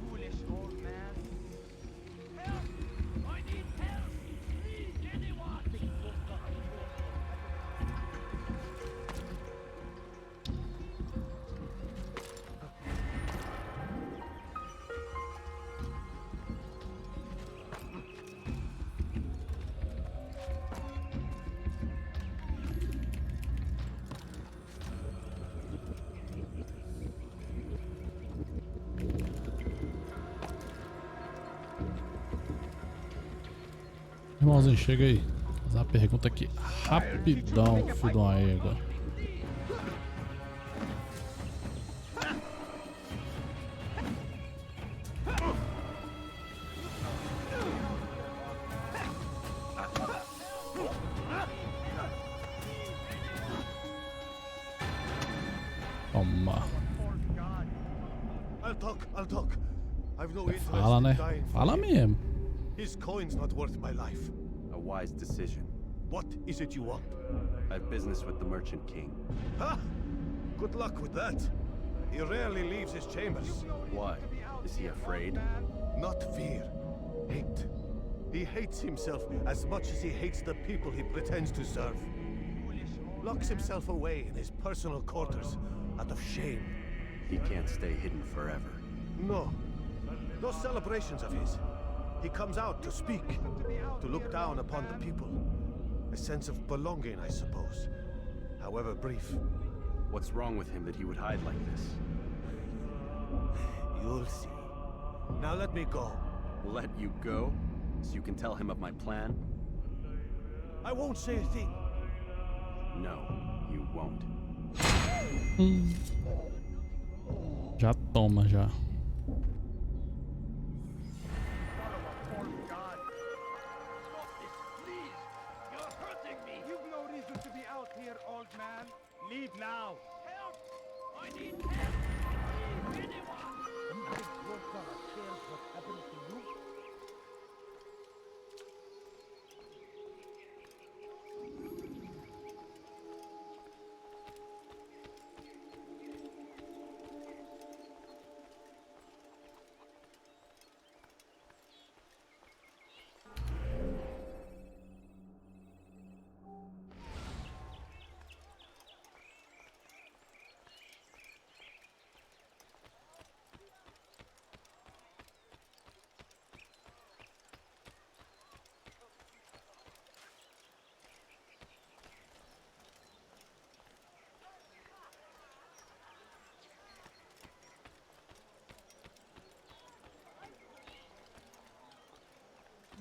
Foolish old man. Help! I need help! Please, anyone! Irmãozinho, chega aí. Vou fazer uma pergunta aqui rapidão, filho de uma égua. Toma. I'll talk. I've no interest Fala, in né? dying for Fala him. mesmo. His coin's not worth my life. A wise decision. What is it you want? I have business with the Merchant King. Huh? Good luck with that. He rarely leaves his chambers. Why? Is he afraid? Not fear. Hate. He hates himself as much as he hates the people he pretends to serve. Locks himself away in his personal quarters out of shame. He can't stay hidden forever. No. Those celebrations of his. He comes out to speak, to look down upon the people. A sense of belonging, I suppose. However brief. What's wrong with him that he would hide like this? You'll see. Now let me go. Let you go? So you can tell him of my plan? I won't say a thing. No, you won't. Já toma, já. Leave now! Help! I need help! Please, anyone! You think your brother cares what happens to you?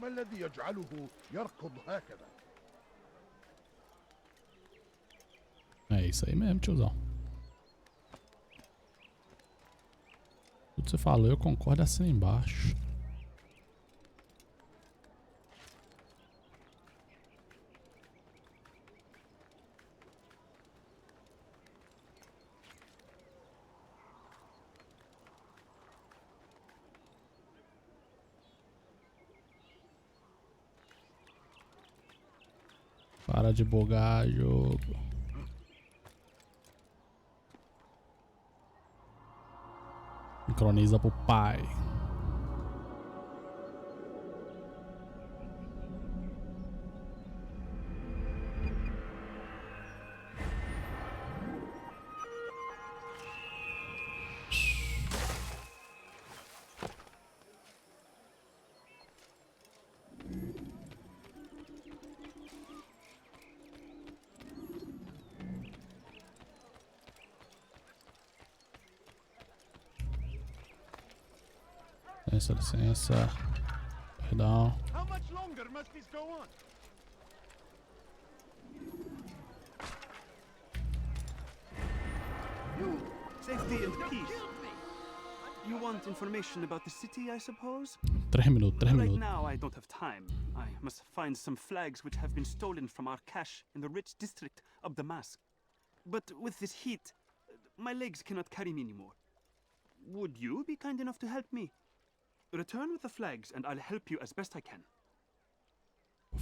ما الذي يجعله يركض هكذا؟ É isso aí mesmo, tiozão. Tudo que você falou, eu concordo assim embaixo. Para de bugar, jogo. Sincroniza pro pai. Licença. Perdão. How much longer must this go on? You, safety and peace. You want information about the city, I suppose? 3 minutos. Right now, I don't have time. I must find some flags which have been stolen from our cache in the rich district of Damask. But with this heat, my legs cannot carry me anymore. Would you be kind enough to help me? Return with the flags, and I'll help you as best I can.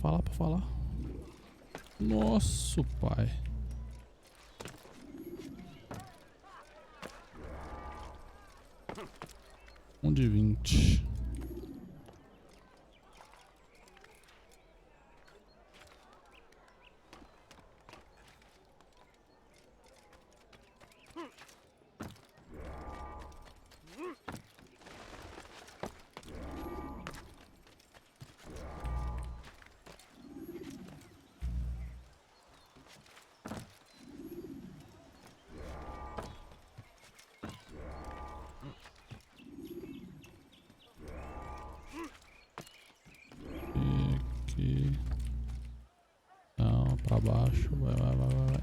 Pra falar. Nossa, pai. De 20. aqui. Não, pra baixo. Vai.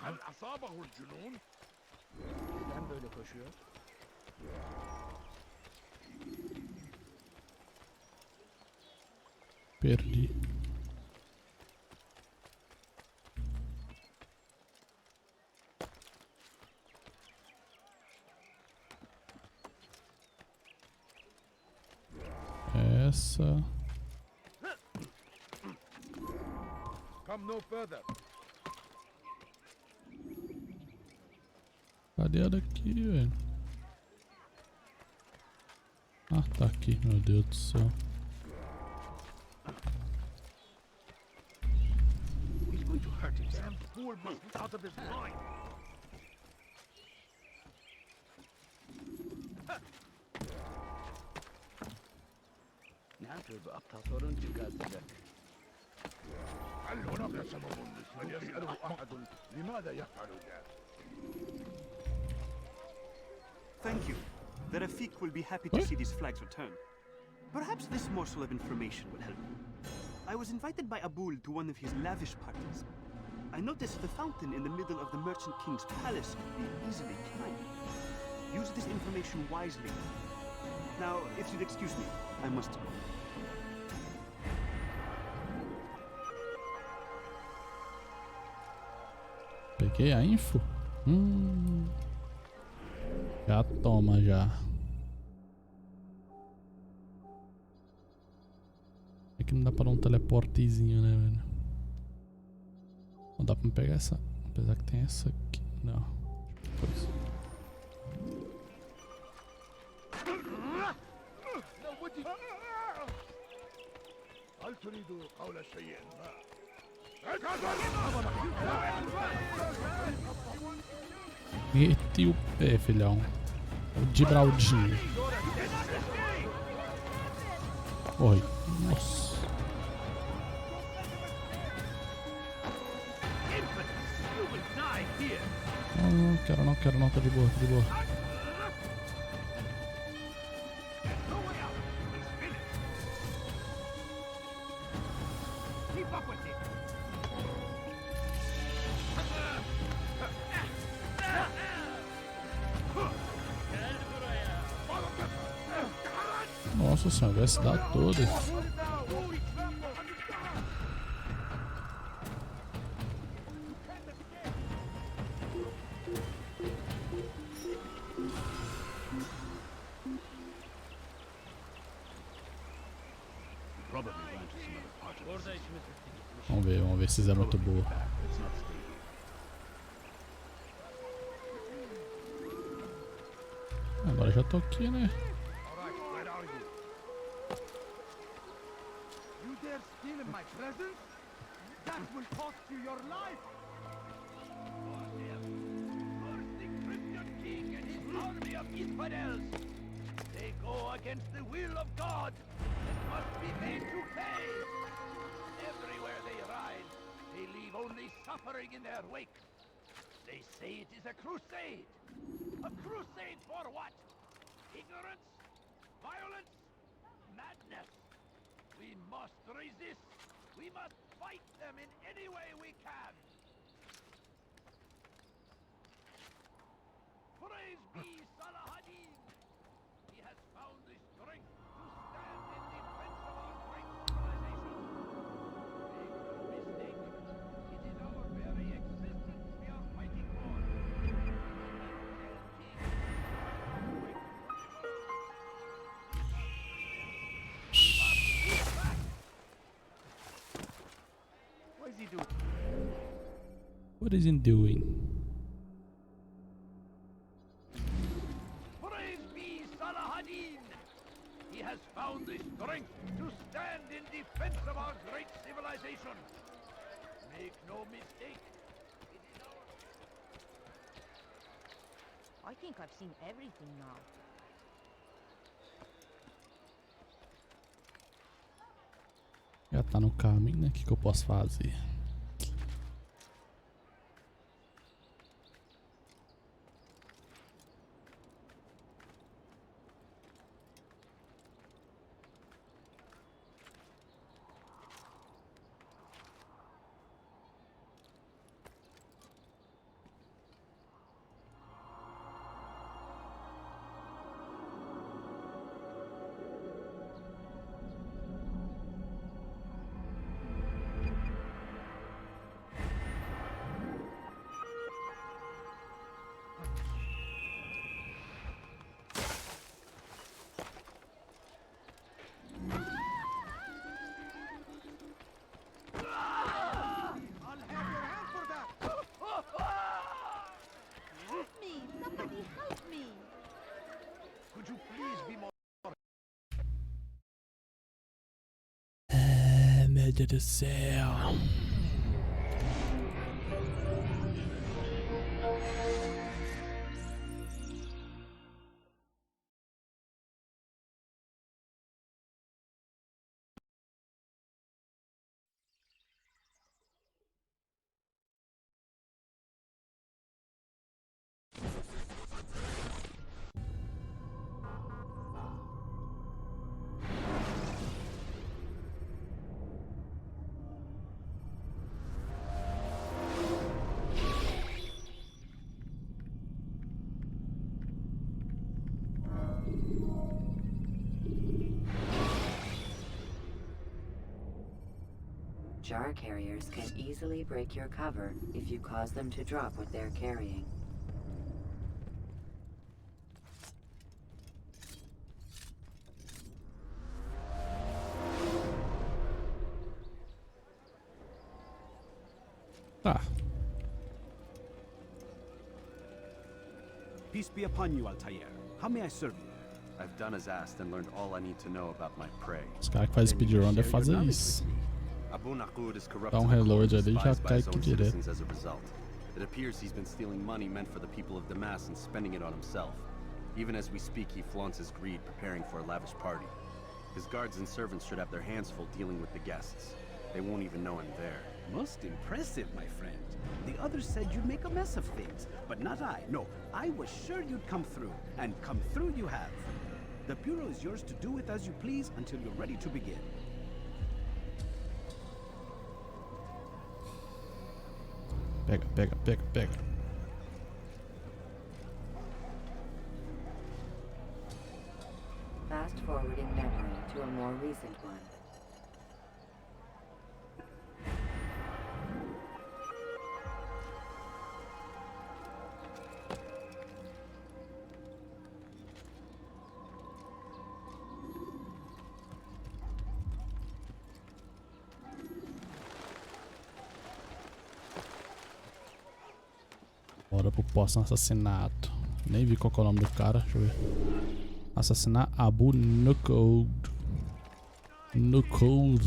هل أصابه الجنون؟ Neden böyle koşuyor? Perdi. Essa. Come no further. Cadê a daqui, velho? Ah, tá aqui, meu Deus do céu. He's going to hurt himself. Damn fool must be out of his mind. Ne tür bir aptal sorun çıkartacak? هل هناك سبب لسبب يسأله أحد لماذا يفعل ذلك؟ Thank you. The Rafik will be happy to see these flags return. Perhaps this morsel of information will help. I was invited by Abul to one of his lavish parties. I noticed the fountain in the middle of the Merchant King's palace could be easily climbed. Use this information wisely. Now, if you'd excuse me, I must go. Peguei a info? Já toma já. É que não dá pra dar um teleportezinho, né, velho? Não dá pra me pegar essa. Apesar que tem essa aqui. Não. Depois. هل تريد قول شيء ما؟ Meti o pé, filhão. O Gibraldinho. Oi. Nossa. Não, quero não, tá de boa, tá de boa. Nossa senhora, vai se dar toda. Vamos ver se isso é muito boa. Agora já tô aqui, né? Steal in my presence? That will cost you your life! The Christian king and his army of infidels. They go against the will of God and must be made to pay. Everywhere they ride, they leave only suffering in their wake. They say it is a crusade. A crusade for what? Ignorance? Violence? Madness? We must resist. We must fight them in any way we can. Praise be Salahadin. He has found the strength to stand in defense of our great civilization. Make no mistake, it is our very existence we are fighting for. What is he doing? What is he doing? Praise be Salahadin! He has found the strength to stand in defense of our great civilization. Make no mistake, it is our... I think I've seen everything now. Já tá no caminho, né? O que eu posso fazer? Ai, Deus do céu. Jar carriers can easily break your cover if you cause them to drop what they're carrying. Tá. Peace be upon you, Altair. How may I serve you? I've done as asked and learned all I need to know about my prey. Os caras que fazem speedrun devem fazer isso. Abu Naqud is corrupt Dá reload ali e já cai aqui direto. as a result. It appears he's been stealing money meant for the people of Damas and spending it on himself. Even as we speak, he flaunts his greed, preparing for a lavish party. His guards and servants should have their hands full dealing with the guests. They won't even know I'm there. Most impressive, my friend. The others said you'd make a mess of things, but not I. No, I was sure you'd come through, and come through you have. The Bureau is yours to do with as you please until you're ready to begin. Pega, pega, pega, pega. Fast forwarding memory to a more recent one. Bora pro próximo assassinato. Nem vi qual que é o nome do cara. Deixa eu ver. Assassinar Abu Naqud. Naqud.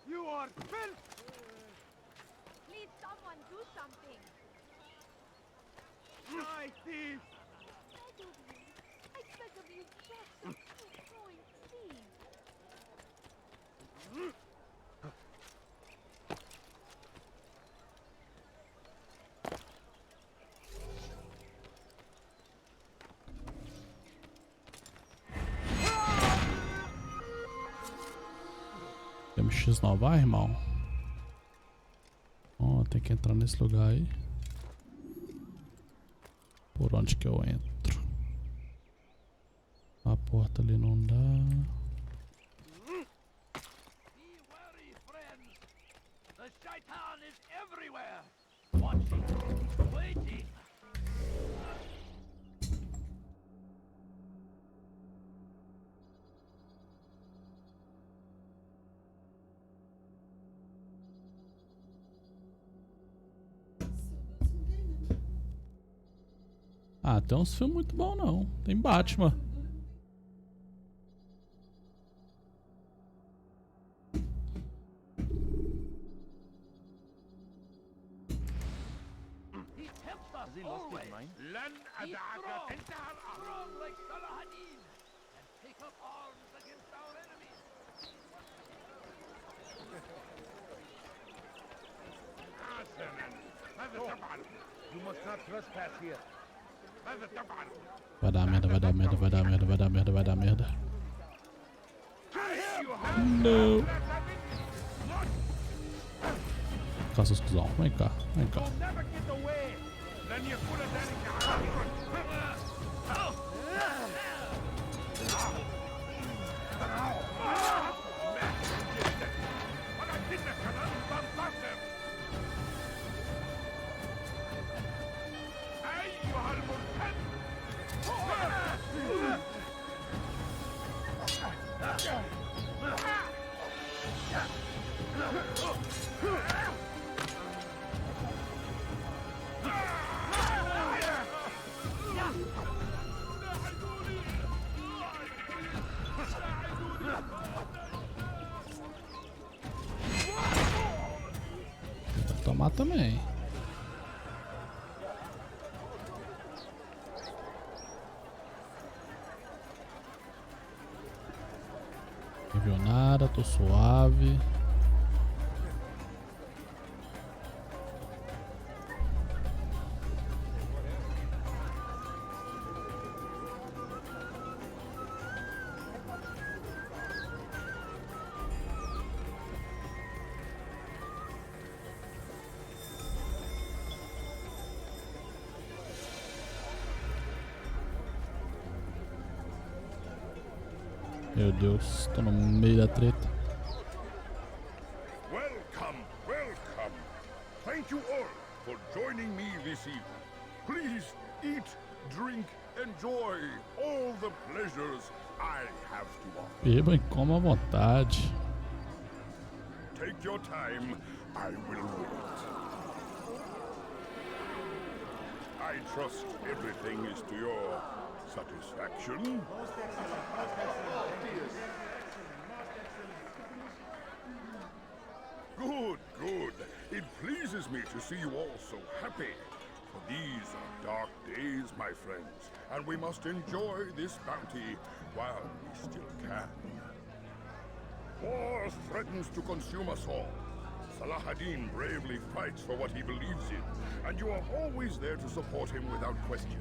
You are filth! Please, someone do something. My thief! I beg of you, just a few points, please. Temos X nova, irmão. Ó, tem que entrar nesse lugar aí. Por onde que eu entro? A porta ali não dá. Be wary, friends! The shaitan is everywhere! Watching, waiting! Ah, tem uns filmes muito bons não. Tem Batman. He tempts us always! لن أدعك تنتهى الأرض. Strong like Salahadin! And take up arms against our enemies! حسنا. ماذا تفعل؟ You must not trespass here. ماذا تفعل؟ Vai dar merda, vai dar merda, vai dar merda, vai dar merda, vai dar merda. Não. Cá, seus cuzão. Vem cá, vem cá. never get away. لن يكون ذلك ولكنك لن تنتصر. أيها المرتد. tomar também. Não viu nada, tô suave. Meu Deus, tô no meio da treta. Welcome, welcome. Thank you all for joining me this evening. Please eat, drink, enjoy all the pleasures I have to offer. Beba e coma à vontade. Take your time, I will wait. I trust everything is to your satisfaction. Good, good. It pleases me to see you all so happy. For these are dark days, my friends, and we must enjoy this bounty while we still can. War threatens to consume us all. Salah-ad-Din bravely fights for what he believes in, and you are always there to support him without question.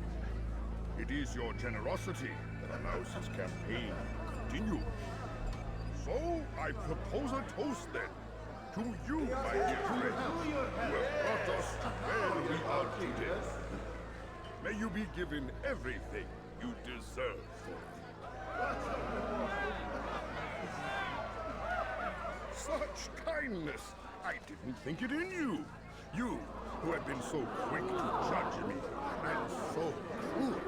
It is your generosity that allows his campaign to continue. So, I propose a toast then. To you, my dear friend, who have brought us to where we are today. May you be given everything you deserve for it. Such kindness! I didn't think it in you. You, who have been so quick to judge me, and so cruel.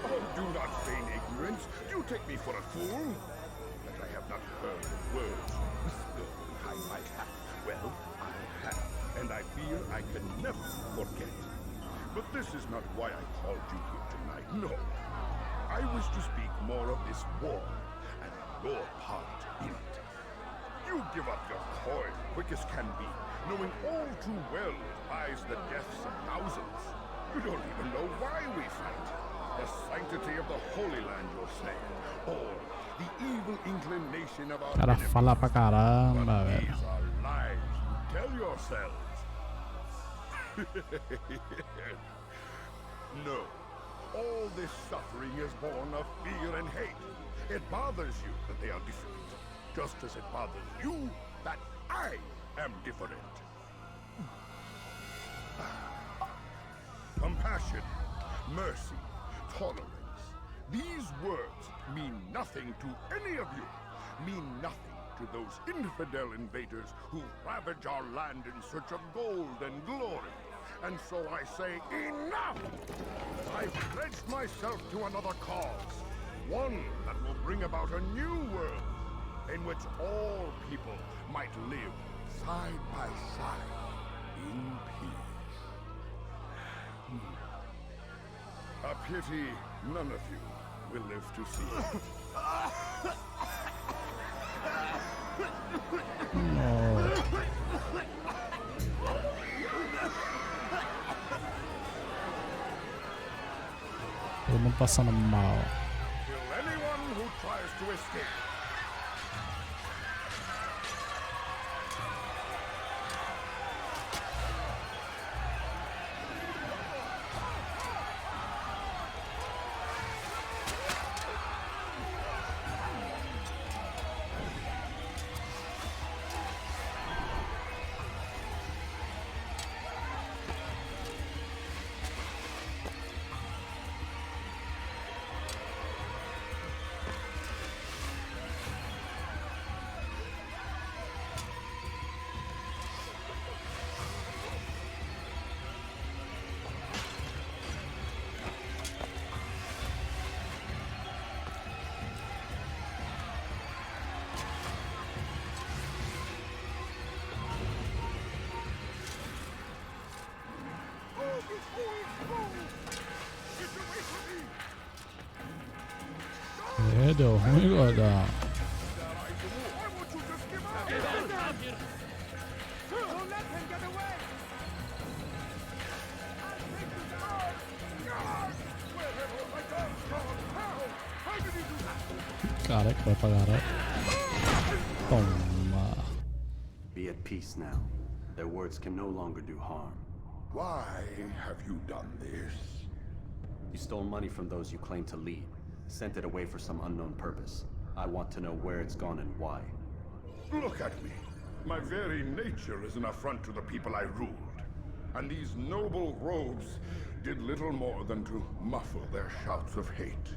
Oh, do not feign ignorance. You take me for a fool. That I have not heard the words whispered behind my hat. Well, I have, and I fear I can never forget. But this is not why I called you here tonight. No. I wish to speak more of this war, and your part in it. You give up your coin quick as can be, knowing all too well it buys the deaths of thousands. You don't even know why we fight. The sanctity of the Holy Land, you'll say, or the evil inclination of our Cara enemies. fala pra caramba, But velho. these are lies you tell yourselves. No. All this suffering is born of fear and hate. It bothers you that they are different, just as it bothers you that I am different. Compassion, mercy, tolerance. These words mean nothing to any of you. Mean nothing to those infidel invaders who ravage our land in search of gold and glory. And so I say, enough! I've pledged myself to another cause. One that will bring about a new world in which all people might live side by side in peace. A pity none of you will live to see it. Todo mundo passando mal. Kill anyone who tries to escape. É, deu ruim, Gordão. Caraca, vai pra caralho. Toma. Be at peace now. Their words can no longer do harm. Why have you done this? You stole money from those you claim to lead. Sent it away for some unknown purpose. I want to know where it's gone and why. Look at me. My very nature is an affront to the people I ruled. And these noble robes did little more than to muffle their shouts of hate.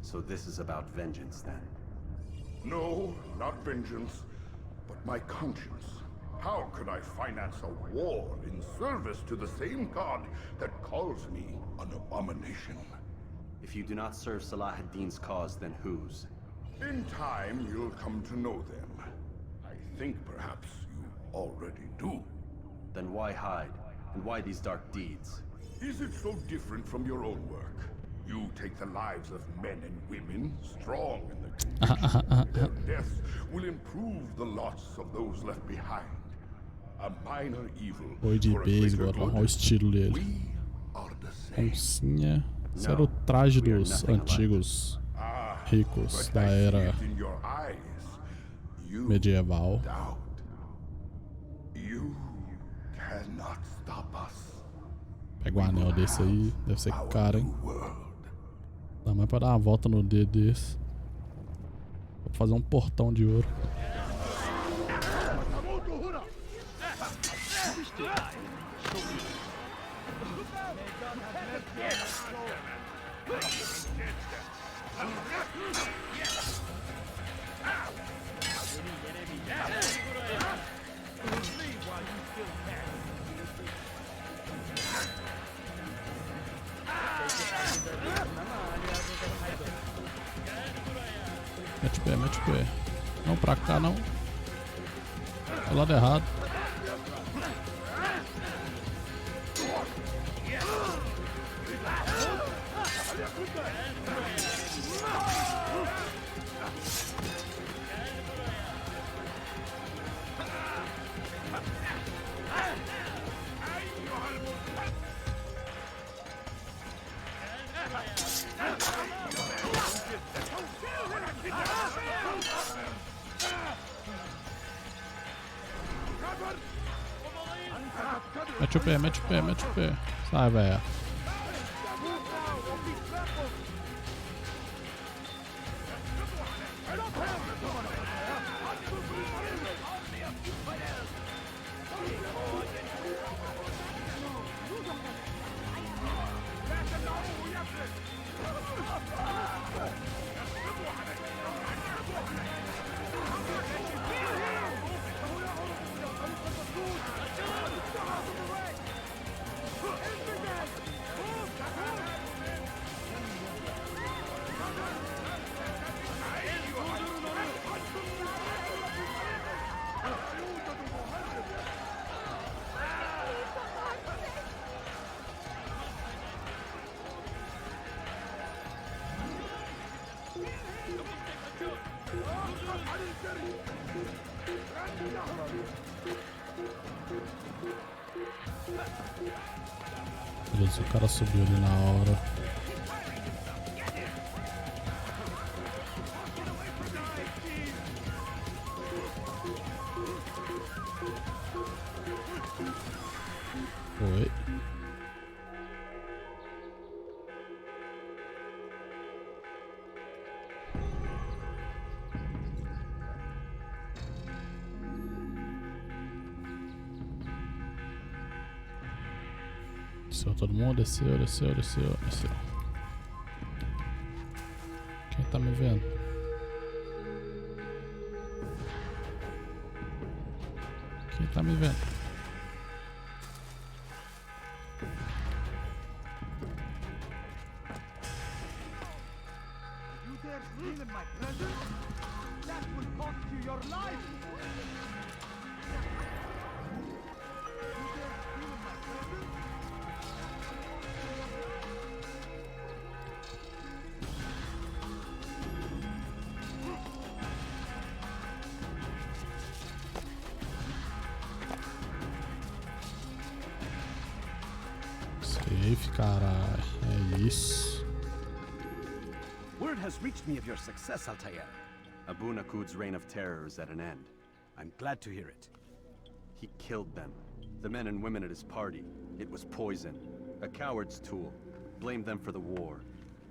So this is about vengeance, then? No, not vengeance, but my conscience. How could I finance a war in service to the same god that calls me an abomination? If you do not serve Salah ad-Din's cause, then whose? In time, you'll come to know them. I think perhaps you already do. Then why hide? And why these dark deeds? Is it so different from your own work? You take the lives of men and women, strong in the conviction their deaths will improve the lots of those left behind. A minor evil Oi de for a beisebol, greater olha o good. estilo dele. We are the same. Oncinha. Esse era o traje dos antigos ricos da era In your eyes, you medieval. doubt. You cannot stop us. Pega um anel desse aí, deve ser caro, hein? Dá mais pra dar uma volta no dedo desse. Vou fazer um portão de ouro. Mete o pé, mete o pé. Não, pra cá não. Do lado errado. Mete o pé, mete o pé, mete o pé. Sai, velho. Beleza, o cara subiu ali na hora. Oi. Desceu todo mundo, desceu. Quem tá me vendo? Quem tá me vendo? You dare steal in my presence? That will cost you your life! Safe, caralho. É isso. Word has reached me of your success, Altair. Abu Nakud's reign of terror is at an end. I'm glad to hear it. He killed them. The men and women at his party. It was poison. A coward's tool. Blamed them for the war.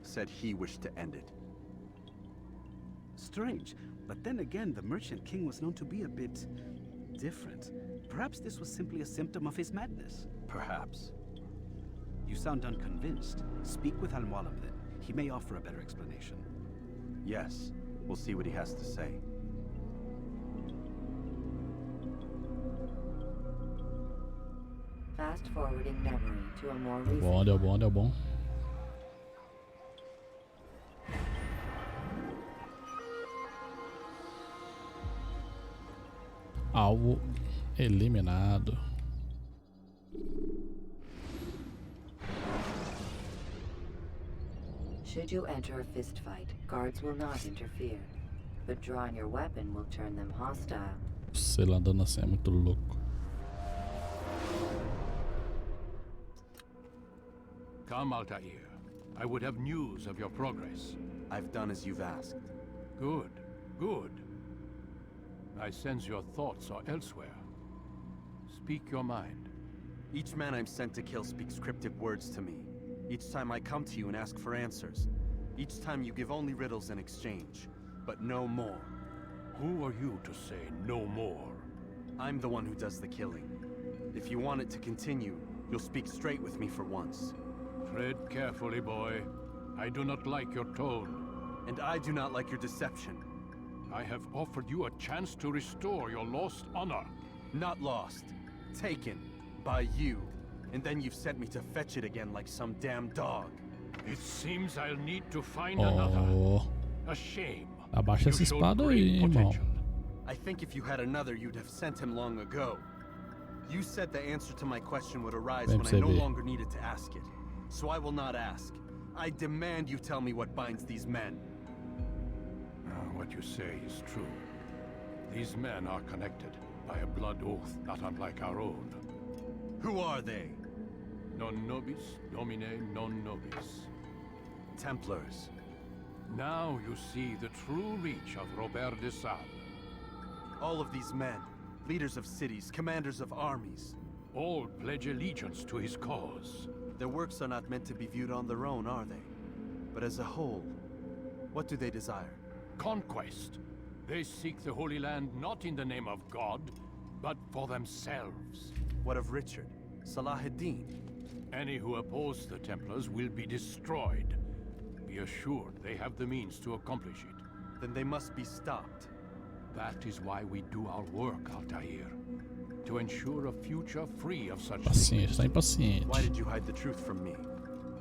Said he wished to end it. Strange, but then again, the Merchant King was known to be a bit different. Perhaps this was simply a symptom of his madness. Perhaps. You sound unconvinced. Speak with Al-Mualim then. He may offer a better explanation. Yes. We'll see what he has to say. Fast forwarding memory to a more recent. Bom, deu bom, deu bom. Alvo eliminado. Should you enter a fistfight, guards will not interfere, but drawing your weapon will turn them hostile. Sei lá, andando assim é muito louco. Come, Altair. I would have news of your progress. I've done as you've asked. Good, good. I sense your thoughts are elsewhere. Speak your mind. Each man I'm sent to kill speaks cryptic words to me. Each time I come to you and ask for answers. Each time you give only riddles in exchange, but no more. Who are you to say no more? I'm the one who does the killing. If you want it to continue, you'll speak straight with me for once. Tread carefully, boy. I do not like your tone. And I do not like your deception. I have offered you a chance to restore your lost honor. Not lost. Taken. By you. And then you've sent me to fetch it again like some damn dog. It seems I'll need to find another. A shame. Abaixa essa espada aí, irmão. I think if you had another, you'd have sent him long ago. You said the answer to my question would arise when I no longer needed to ask it. So I will not ask. I demand you tell me what binds these men. What you say is true. These men are connected by a blood oath not unlike our own. Who are they? Non nobis, domine non nobis. Templars. Now you see the true reach of Robert de Sable. All of these men, leaders of cities, commanders of armies. All pledge allegiance to his cause. Their works are not meant to be viewed on their own, are they? But as a whole, what do they desire? Conquest. They seek the Holy Land not in the name of God, but for themselves. What of Richard? Salah ad-Din? Any who oppose the Templars will be destroyed. Be assured they have the means to accomplish it. Then they must be stopped. That is why we do our work, Altair. To ensure a future free of such Paciente, things. tá impaciente. Why did you hide the truth from me?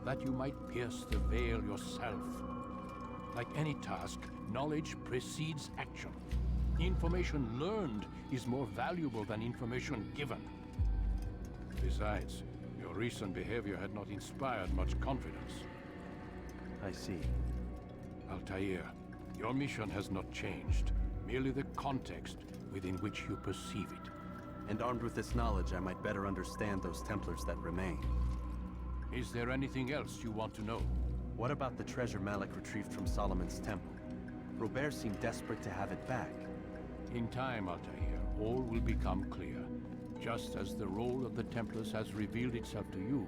That you might pierce the veil yourself. Like any task, knowledge precedes action. Information learned is more valuable than information given. Besides, your recent behavior had not inspired much confidence. I see. Altair, your mission has not changed. Merely the context within which you perceive it. And armed with this knowledge, I might better understand those Templars that remain. Is there anything else you want to know? What about the treasure Malik retrieved from Solomon's temple? Robert seemed desperate to have it back. In time, Altair, all will become clear. Just as the role of the Templars has revealed itself to you,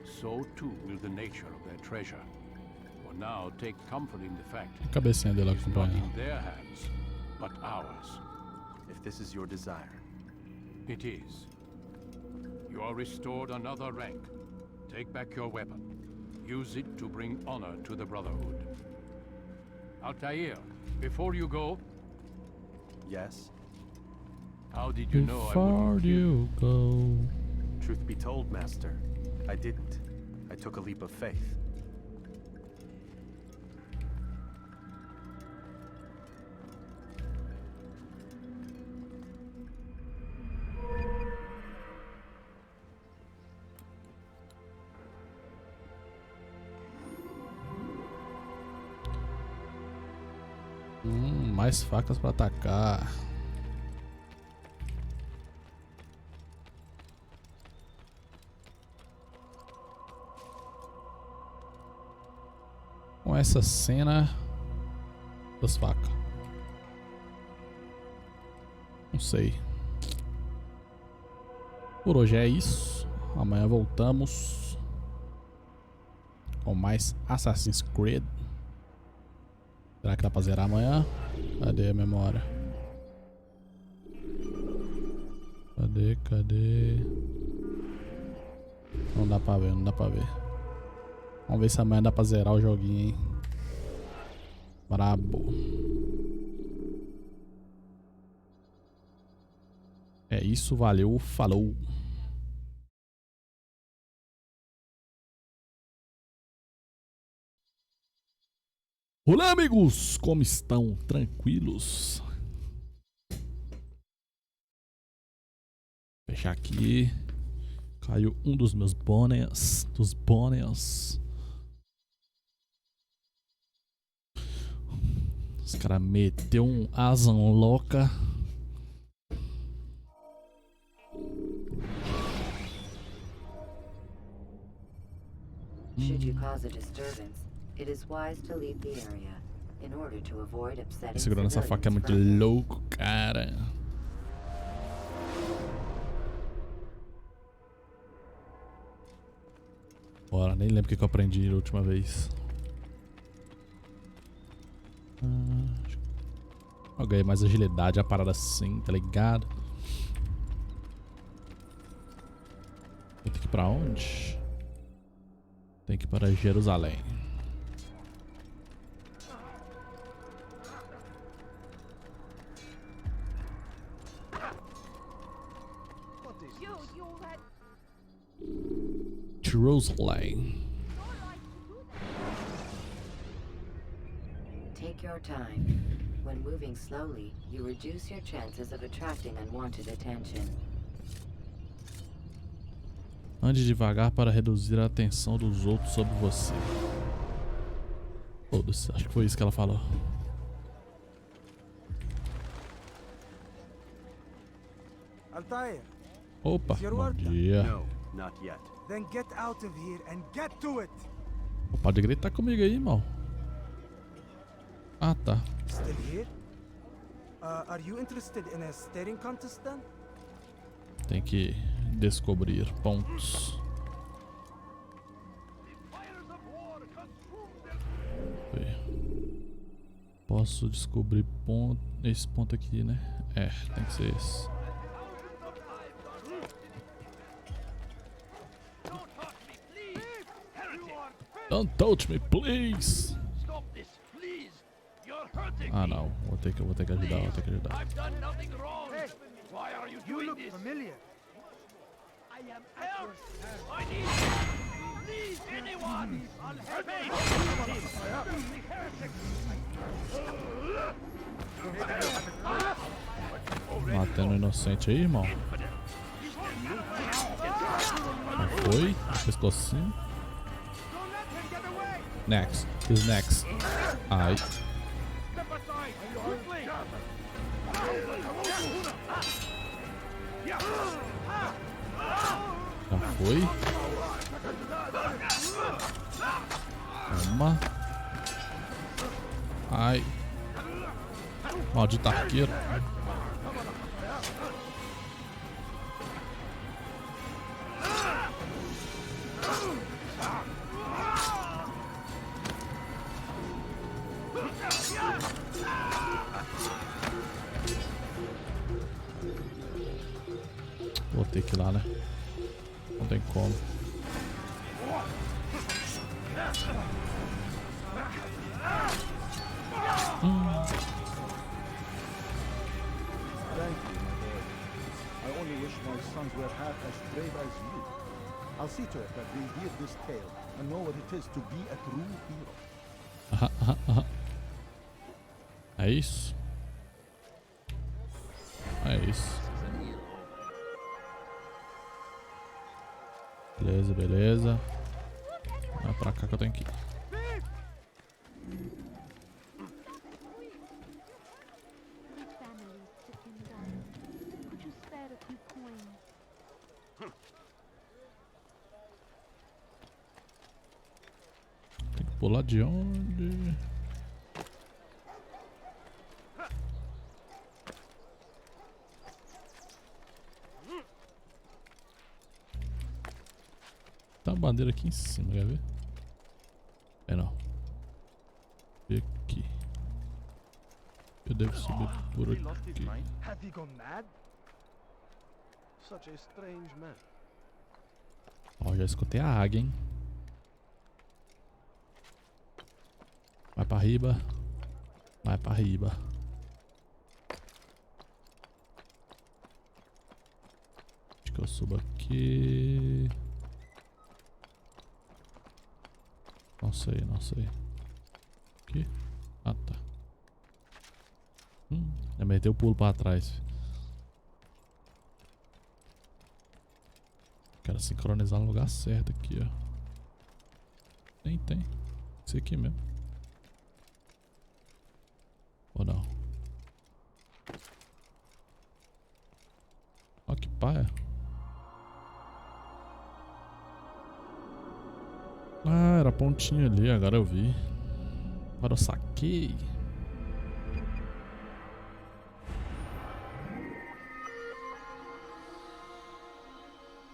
so too will the nature of their treasure. For now, take comfort in the fact A cabecinha dela it is not acompanha. in their hands, but ours. If this is your desire. It is. You are restored another rank. Take back your weapon. Use it to bring honor to the Brotherhood. Altair, before you go... Yes? How did you know I Before wouldn't kill you go. Truth be told, Master, I didn't. I took a leap of faith. Mais facas pra atacar. Com essa cena das facas. Não sei. Por hoje é isso. Amanhã voltamos com mais Assassin's Creed. Será que dá pra zerar amanhã? Cadê a memória? Cadê? Não dá pra ver, não dá pra ver. Vamos ver se amanhã dá pra zerar o joguinho, hein? Brabo. É isso, valeu, falou. Olá, amigos! Como estão? Tranquilos? Fechar aqui. Caiu um dos meus bonés. Os caras meteu um asa louca. Should you cause a disturbance, it is wise to leave the area in order to avoid upsetting Segurando essa faca é muito civilians. louco, cara. Bora, nem lembro o que eu aprendi na última vez. Eu ganhei mais agilidade, a parada assim, tá ligado? Eu tenho que ir pra onde? Tem que ir para Jerusalém. Jerusalém. Take your time. When moving slowly, you reduce your chances of attracting unwanted attention. Ande devagar para reduzir a atenção dos outros sobre você. Foda-se, acho que foi isso que ela falou. Altair. Opa, bom dia. No, not yet. Then get out of here and get to it. Pode gritar comigo aí, irmão. Ah, tá. Still here? Are you interested in a staring contest then? Tem que descobrir pontos. Posso descobrir ponto, esse ponto aqui, né? É, tem que ser esse. Don't touch me, please. Ah, não. Vou ter que ajudar, Hey, you look familiar. I am help! I need please anyone! I'll help Matando inocente aí, irmão. Já foi. Pescocinho. Next. Who's next? Ai. Já foi. Toma. Ai. Maldito arqueiro. Vou ter que ir lá, né? Não tem como. Thank you, my boy. I only wish my sons were half as brave as you. I'll see to it that they hear this tale and know what it is to be a true hero. É isso? É isso. Beleza, beleza. É pra cá que eu tenho que ir. pular de onde? Tá a bandeira aqui em cima, quer ver? É não. E aqui. Eu devo subir por aqui. Have he gone mad? Such a strange man. Ó, já escutei a águia, hein? Vai pra riba. Vai pra riba. Acho que eu subo aqui. Não sei, não sei. Aqui? Ah, tá. Já meteu o pulo pra trás. Quero sincronizar no lugar certo aqui, ó. Tem. Esse aqui mesmo. Ou não? Ó que paia. Ah, era a pontinha ali, agora eu vi. Agora eu saquei.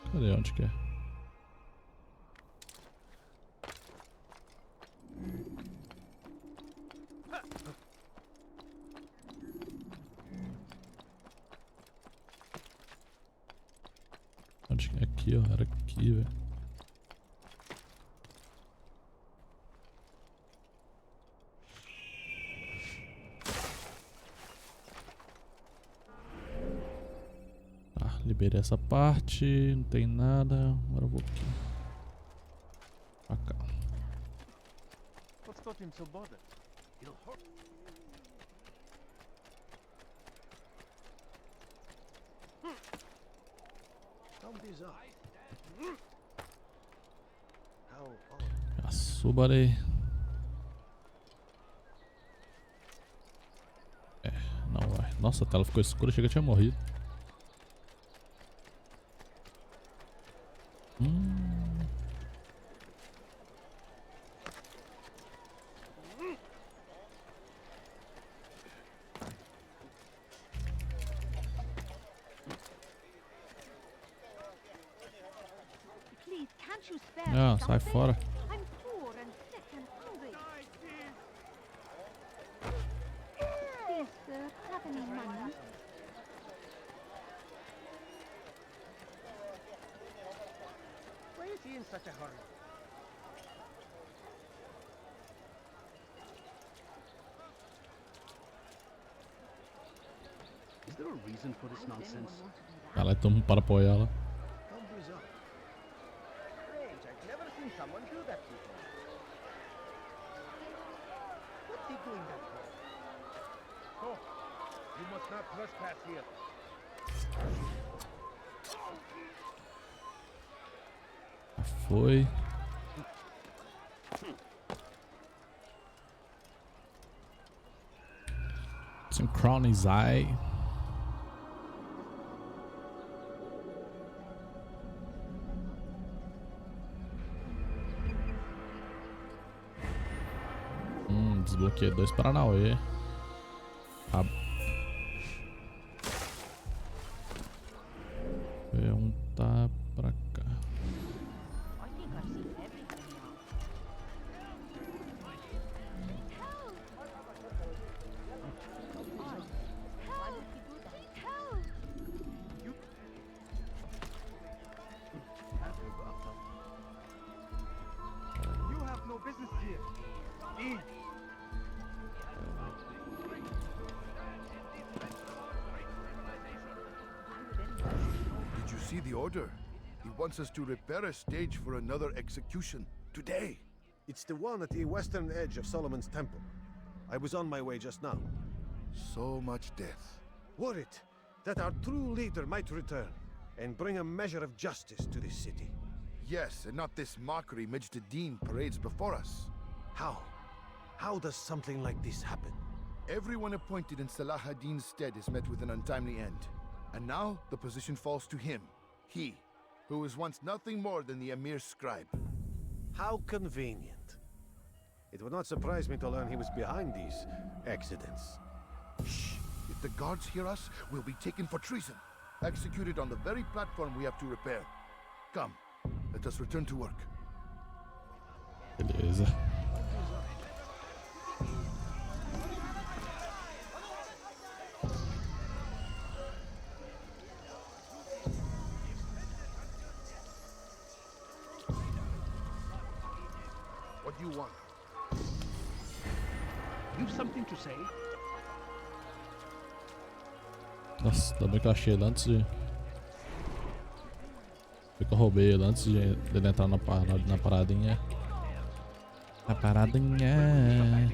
Cadê? Onde que é? Onde que é? Aqui, ó. Era aqui, velho. Liberei essa parte, não tem nada. Agora eu vou aqui. Pra cá. What's got him so bothered? He'll hurt. Já suba ali. É, não vai. Nossa, a tela ficou escura, chega que tinha morrido. Ah, sai fora. Why is he in such a hurry? Is there a reason for this nonsense? Ela é todo mundo para apoiar ela. Strange, I've never seen someone do that before. What's he doing that for? Oh, you must not trespass here. Foi. Synchronizar. Desbloqueei 2 Paranauê. Um tá pra cá. You have no business here. Leave. Did you see the order? He wants us to repair a stage for another execution. Today. It's the one at the western edge of Solomon's temple. I was on my way just now. So much death. Worried that our true leader might return and bring a measure of justice to this city. Yes, and not this mockery Majd-Addin parades before us. How? How does something like this happen? Everyone appointed in Salah ad-Din's stead is met with an untimely end. And now the position falls to him. He, who was once nothing more than the Emir's scribe. How convenient. It would not surprise me to learn he was behind these accidents. Shh! If the guards hear us, we'll be taken for treason. Executed on the very platform we have to repair. Come, let us return to work. Beleza. What do you want? You've something to say? Nossa, ainda bem que eu achei ele antes de... Foi que eu roubei ele antes de ele entrar na paradinha. Na paradinha.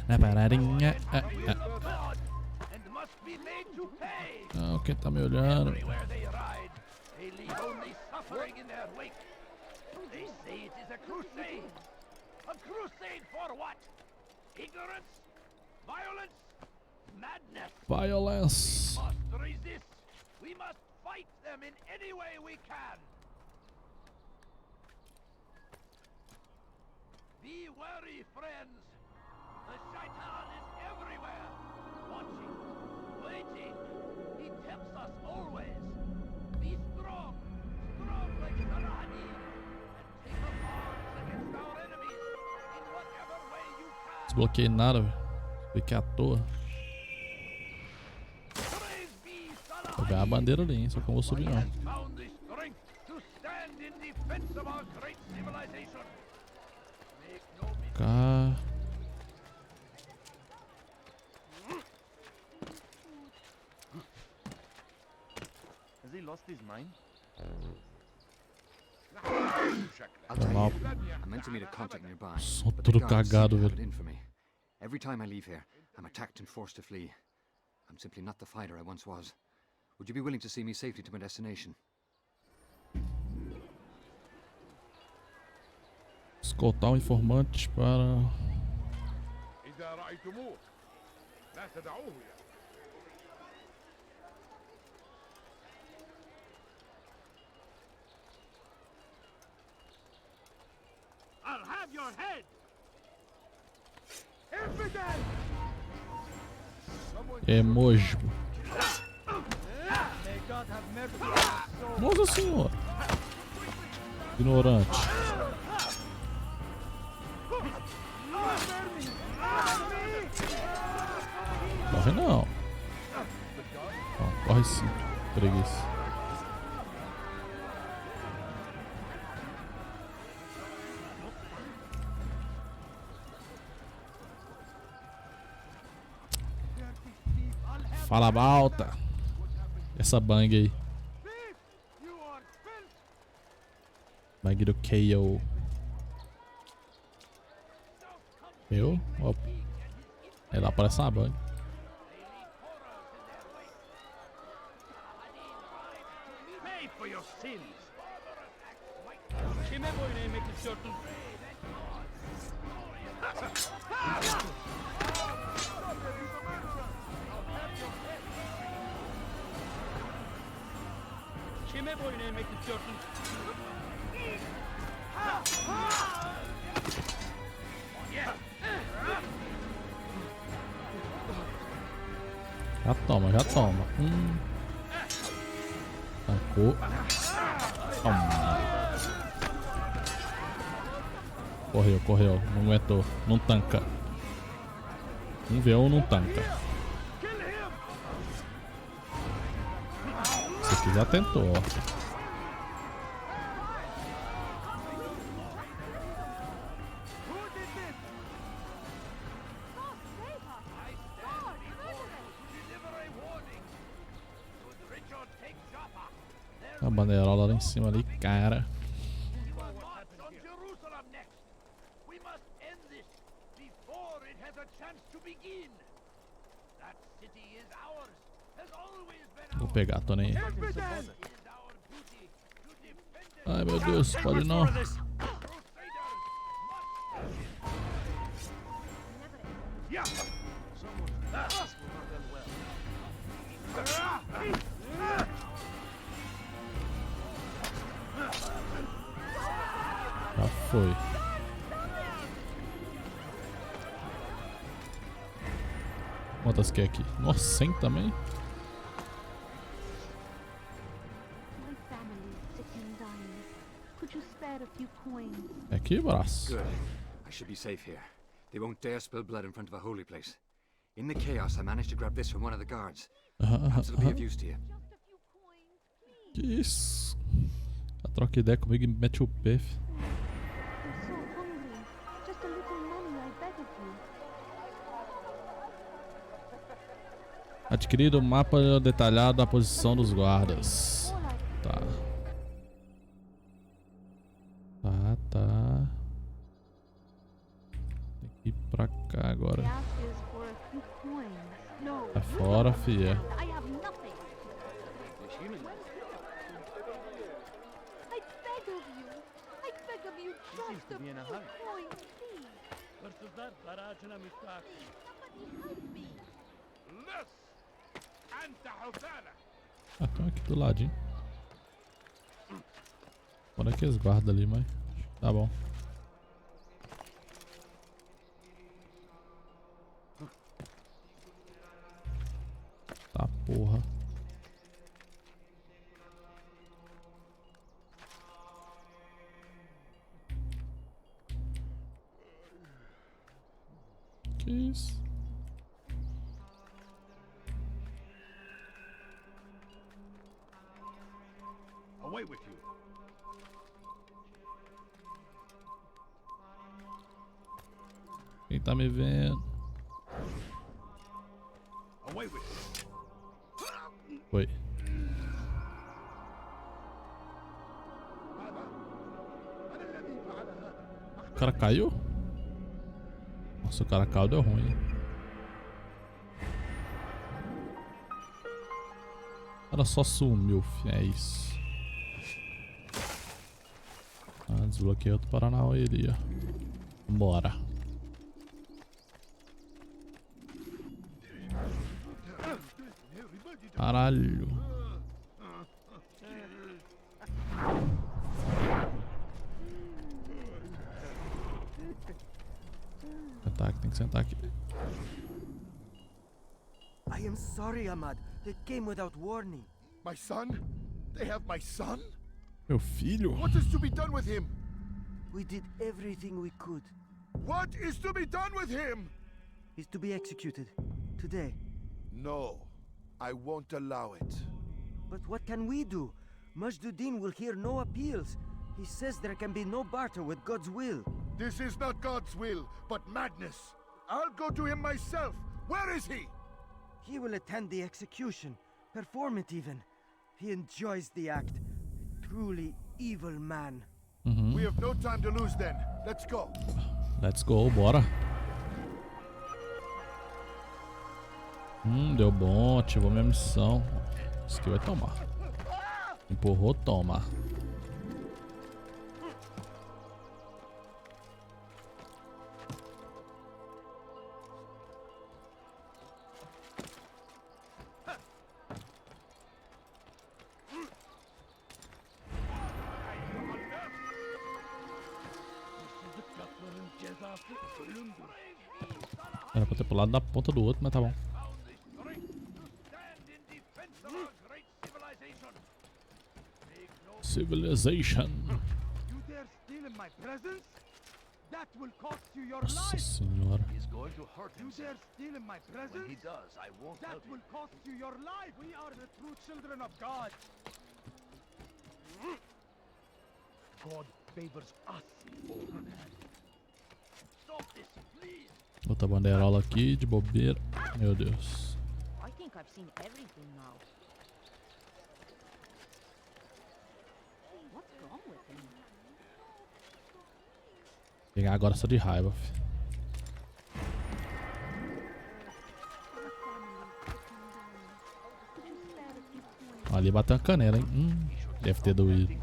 Na paradinha. Não, quem tá me olhando? A crusade for what? Ignorance? Violence? Madness? Violence. We must resist. We must fight them in any way we can. Be wary, friends. The shaitan is everywhere. Watching, waiting. He tempts us always. Be strong. Strong like Sarahadin. And take up arms against our enemies in whatever way you can. Desbloqueei nada, velho. Fiquei à toa. Vou ganhar a bandeira ali, hein? Só que eu não vou subir não. Cá. Has he lost his mind? I'll tell you. I meant to meet a contact nearby. Só but the tudo guards seem cagado, to have velho. it in for me. Every time I leave here, I'm attacked and forced to flee. I'm simply not the fighter I once was. Would you be willing to see me safely to my destination? Escoltar um informante para... إذا رأيتموه لا تدعوه I'll have your head. Emoji. May God have mercy on your soul. Nossa senhora. Ignorante. Corre não. Não, corre sim. Preguiça. Fala Balta. Essa bang aí. Bang do KO. Meu? Opa. Aí lá aparece uma bang. Pay for your sins. Kime boyun eğmek istiyordun? Kime boyun eğmek istiyorsun? Já toma, já toma. Tancou. Toma. Correu, correu. Não aguentou. Não tanca. 1v1 não tanca. Esse aqui já tentou, ó. A bandeirola lá em cima ali, cara. Vou pegar, tô nem aí. Ai meu Deus, pode não. Já foi. Quantas que é aqui? Nossa, 100 também? My family is sick and dying. Could you spare a few coins? É aqui, braço. Good. I should be safe here. They won't dare spill blood in front of a holy place. In the chaos, I managed to grab this from one of the guards. Perhaps it'll be of use to you. Que isso? A troca ideia comigo e mete o pé. I'm so hungry. Just a little money, I beg of you. Adquirido o mapa detalhado da posição dos guardas. Tá. Tá. Tem que ir pra cá agora. Tá fora, filha. I have nothing. I beg of you. I beg of you just a few coins, please. Somebody help me. Ah, estão aqui do ladinho. Olha aqueles guardas ali, mas tá bom. Tá porra. Que isso? Away with you. Quem tá me vendo? Away with you. Foi. O cara caiu? Nossa, o cara caiu, deu ruim. O cara só sumiu, filho. É isso. Ah, desbloqueei outro Paranauê. Bora. Caralho. Sentar aqui, tem que sentar aqui. I am sorry, Ahmad. They came without warning. My son? They have my son? Meu filho? What is to be done with him? We did everything we could. What is to be done with him? He's to be executed. Today. No. I won't allow it. But what can we do? Majduddin will hear no appeals. He says there can be no barter with God's will. This is not God's will, but madness. I'll go to him myself. Where is he? He will attend the execution. Perform it even. He enjoys the act. A truly evil man. We have no time to lose then. Let's go. Let's go, bora. Deu bom, ativou minha missão. Isso aqui vai tomar. Empurrou, toma. Era pra ter pulado da ponta do outro, mas tá bom. Civilization. You dare steal in my presence? That will cost you your Nossa life. senhora. He's going to hurt you. You dare steal in my presence? When he does, I won't That help will cost you your life. We are the true children of God. God favors us over man. Stop this, please. Outra bandeirola aqui de bobeira. Meu Deus. I think I've seen everything now. What's wrong with him? Pegar agora só de raiva, fi. Ali bateu a canela, hein? Deve ter doído.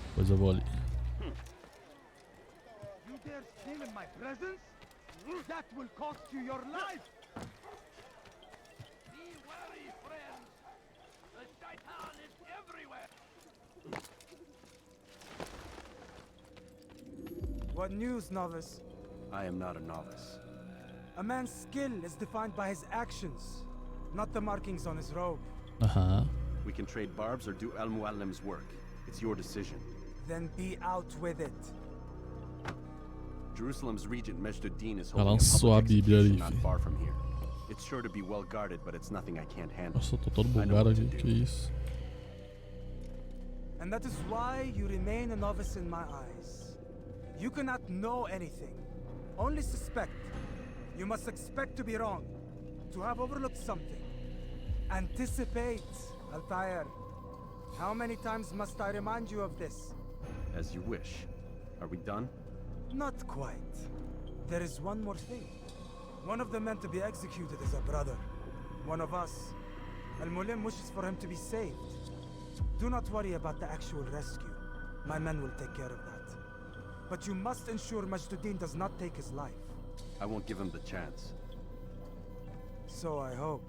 Depois eu vou ali. You dare steal in my presence? That will cost you your life. Be wary, friends. The shaitan is everywhere. What news, novice? I am not a novice. A man's skill is defined by his actions, not the markings on his robe. We can trade barbs or do Al-Muallim's work. It's your decision. Then be out with it. Jerusalem's regent Majd-ud-Din is Ela holding a lançou a public Bíblia ali, execution not filho. far from here. It's sure to be well guarded, but it's nothing I can't handle. Nossa, eu tô todo I know bugado what to aqui, do. que isso? And that is why you remain a novice in my eyes. You cannot know anything, only suspect. You must expect to be wrong, to have overlooked something. Anticipate, Altair. How many times must I remind you of this? As you wish. Are we done? Not quite. There is one more thing. One of the men to be executed is a brother. One of us. Al-Mulim wishes for him to be saved. Do not worry about the actual rescue. My men will take care of that. But you must ensure Majd-ud-Din does not take his life. I won't give him the chance. So I hope.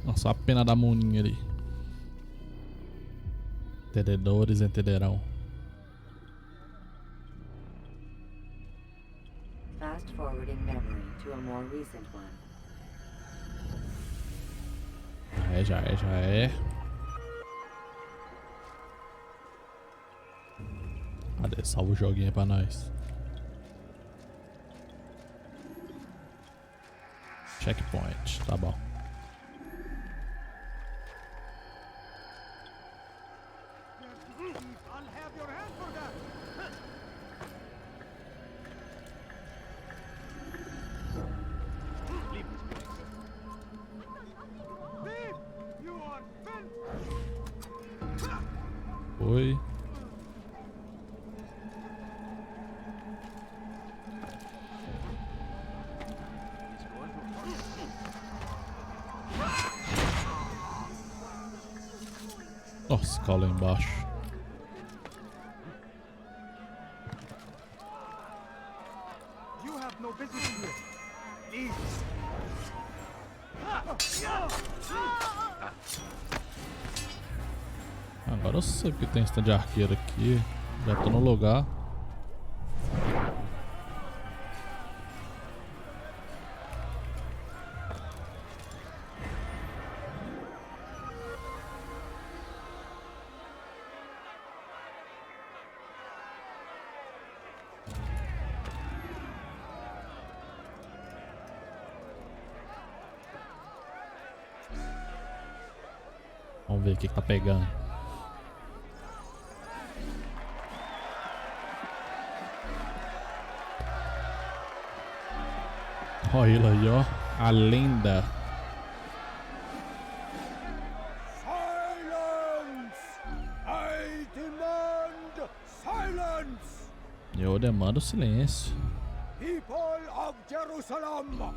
Nossa, a pena da moninha ali. Entendedores entenderão. Fast forwarding memory to a more recent one. Já é. Cadê? Salva o joguinho aí pra nós. Checkpoint, tá bom. I'll have your hand for that. Leave this place. Thief! You are Oi. Nossa, caiu lá embaixo. You have no business here. Leave. Agora eu sei porque tem stand de arqueiro aqui. Já tô no lugar. Vamos ver o que tá pegando. Olha ele aí, ó. A lenda. Silence! I demand silence! Eu demando silêncio. People of Jerusalem,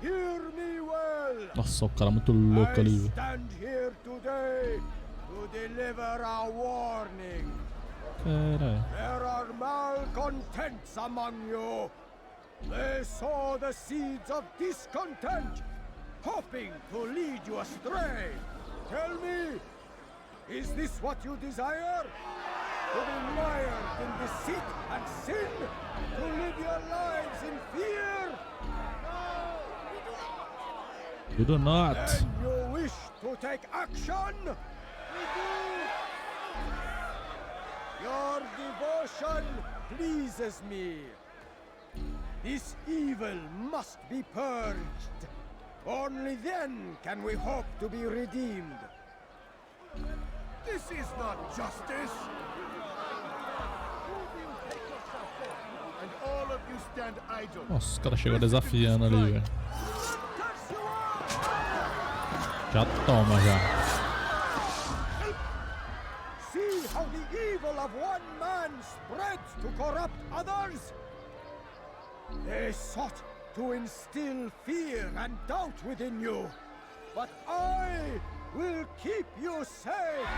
hear me well. Nossa, o cara muito louco ali, I velho. stand here today to deliver a warning. Caralho. There are malcontents among you. They sow the seeds of discontent, hoping to lead you astray. Tell me, is this what you desire? To be mired in deceit and sin? To live your lives in fear? You do not. Then you wish to take action? We do. Your devotion pleases me. This evil must be purged. Only then can we hope to be redeemed. This is not justice. And all of you stand idle. Nossa, o cara chegou desafiando ali, velho. Já toma, já. See how the evil of one man spreads to corrupt others? They sought to instill fear and doubt within you, but I will keep you safe.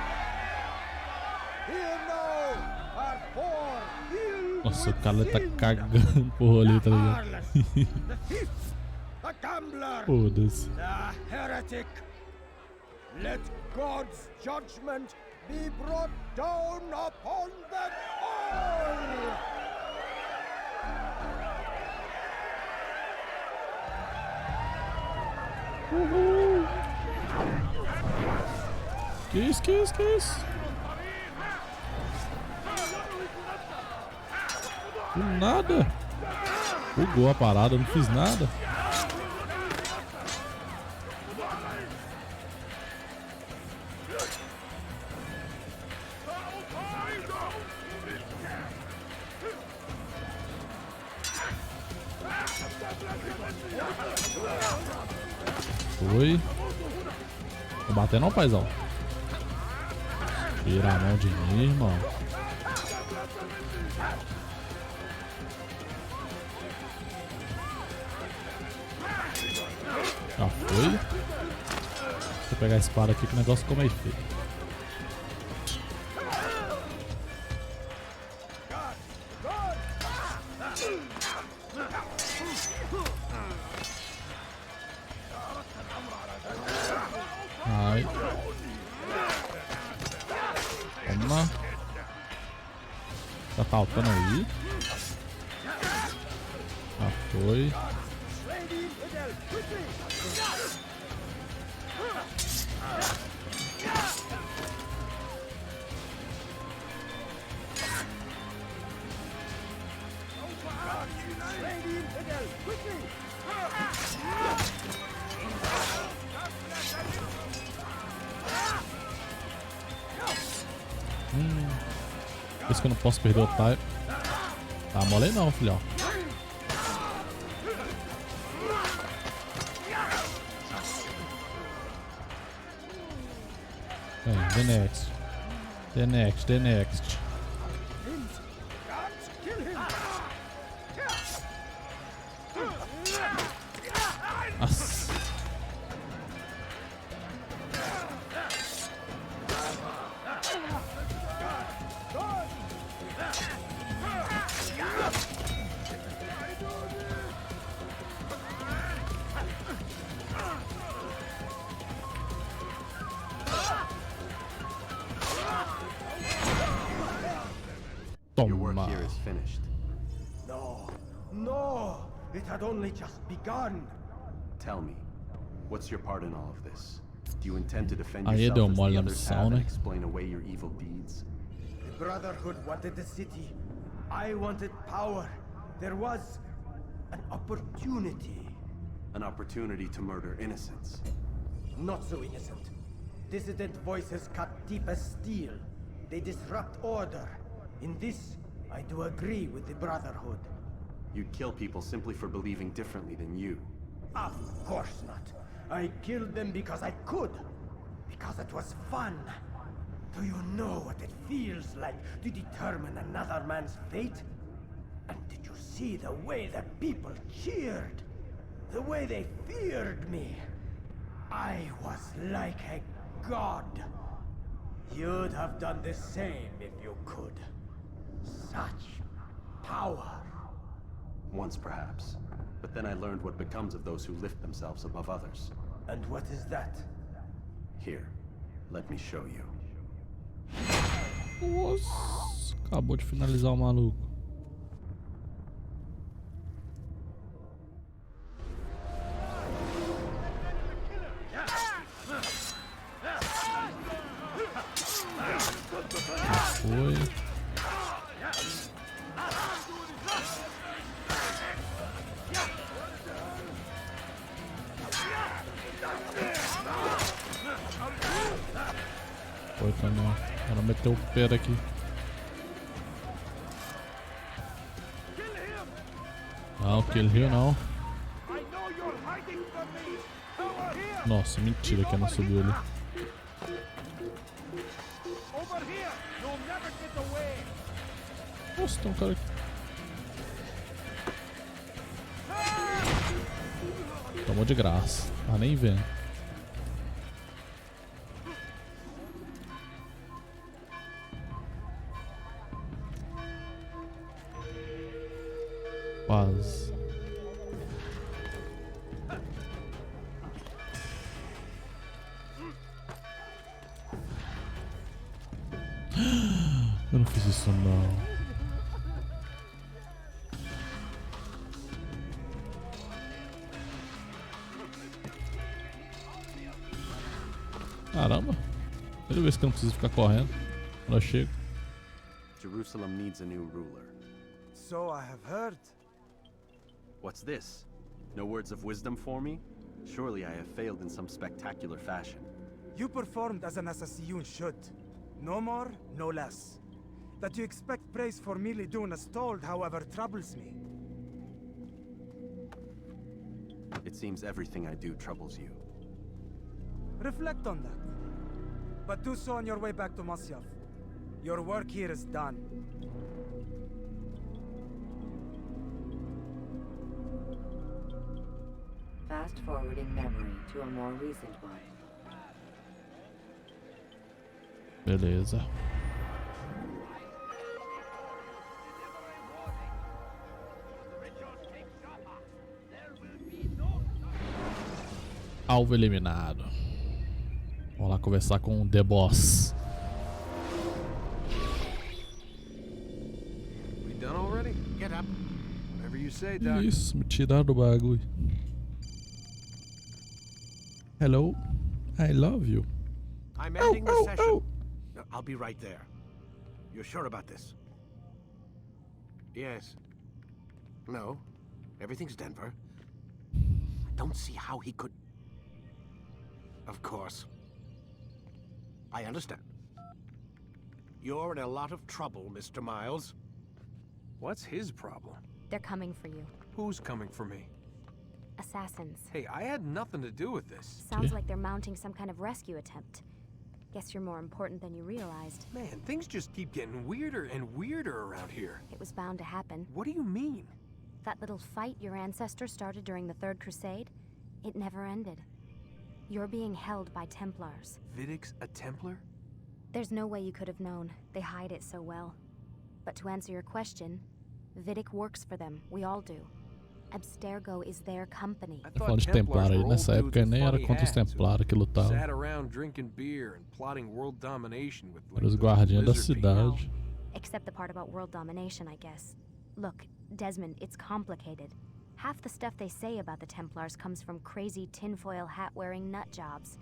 Here now are four filled Nossa, o with cara tá sin. cagando por ali, tá ligado? The thief, the gambler, Foda-se. the heretic. Let God's judgment be brought down upon them all! Uhul. Que isso, que isso, que isso? Do nada. Bugou a parada, eu não fiz nada. Foi. Vou bater não, paizão. Tira a mão de mim, irmão. Já foi. Deixa eu pegar a espada aqui que o negócio ficou meio feio. Ai. Toma. Tá faltando aí. Já foi. Por isso que eu não posso perder o time. Tá mole aí não, filhão. Vem, the next. The next, the next. Nossa. Your work here is finished. No, no! It had only just begun. Tell me, what's your part in all of this? Do you intend to defend Aí yourself deu as mole the na others missão, have and né? explain away your evil deeds? The Brotherhood wanted the city. I wanted power. There was an opportunity. An opportunity to murder innocents. Not so innocent. Dissident voices cut deep as steel. They disrupt order. In this, I do agree with the Brotherhood. You'd kill people simply for believing differently than you. Of course not. I killed them because I could. Because it was fun. Do you know what it feels like to determine another man's fate? And did you see the way the people cheered? The way they feared me? I was like a god. You'd have done the same if you could. Such power. Once perhaps. But then I learned what becomes of those who lift themselves above others. And what is that? Here, let me show you. Nossa, acabou de finalizar o maluco. Foi. Foi também. Ela meteu o pé daqui. Não, kill here não. Nossa, mentira que ela subiu ali. Nossa, tem um cara aqui. Tomou de graça. Tá nem vendo. Quase. Eu não fiz isso não. Primeira vez que eu não preciso ficar correndo quando eu chego. Jerusalem needs a new ruler. So I have heard. What's this? No words of wisdom for me? Surely I have failed in some spectacular fashion. You performed as an assassin should. No more, no less. That you expect praise for merely doing as told, however, troubles me. It seems everything I do troubles you. Reflect on that. But do so on your way back to Masyaf. Your work here is done. Fast-forwarding memory to a more recent one. Beleza. Alvo eliminado. Vamos lá conversar com o The Boss. We done already? Get up. Whatever you say, Doc. Isso, me tiraram do bagulho. Hello, I love you. I'm ending the session. I'll be right there. You're sure about this? Yes. No. Everything's Denver. I don't see how he could... Of course. I understand. You're in a lot of trouble, Mr. Miles. What's his problem? They're coming for you. Who's coming for me? Assassins. Hey, I had nothing to do with this. Sounds like they're mounting some kind of rescue attempt. Guess you're more important than you realized. Man, things just keep getting weirder and weirder around here. It was bound to happen. What do you mean? That little fight your ancestor started during the Third Crusade, it never ended. You're being held by Templars. Vidic's a Templar? There's no way you could have known. They hide it so well. But to answer your question, Vidic works for them. We all do. Abstergo is their company. Falando de Templário, nessa época nem era contra os Templários que lutavam. Sat around drinking beer and plotting world domination with Eram os guardiães da cidade. Except the part about world domination, I guess. Look, Desmond, it's complicated. Half the stuff they say about the Templars comes from crazy tinfoil hat-wearing nut jobs.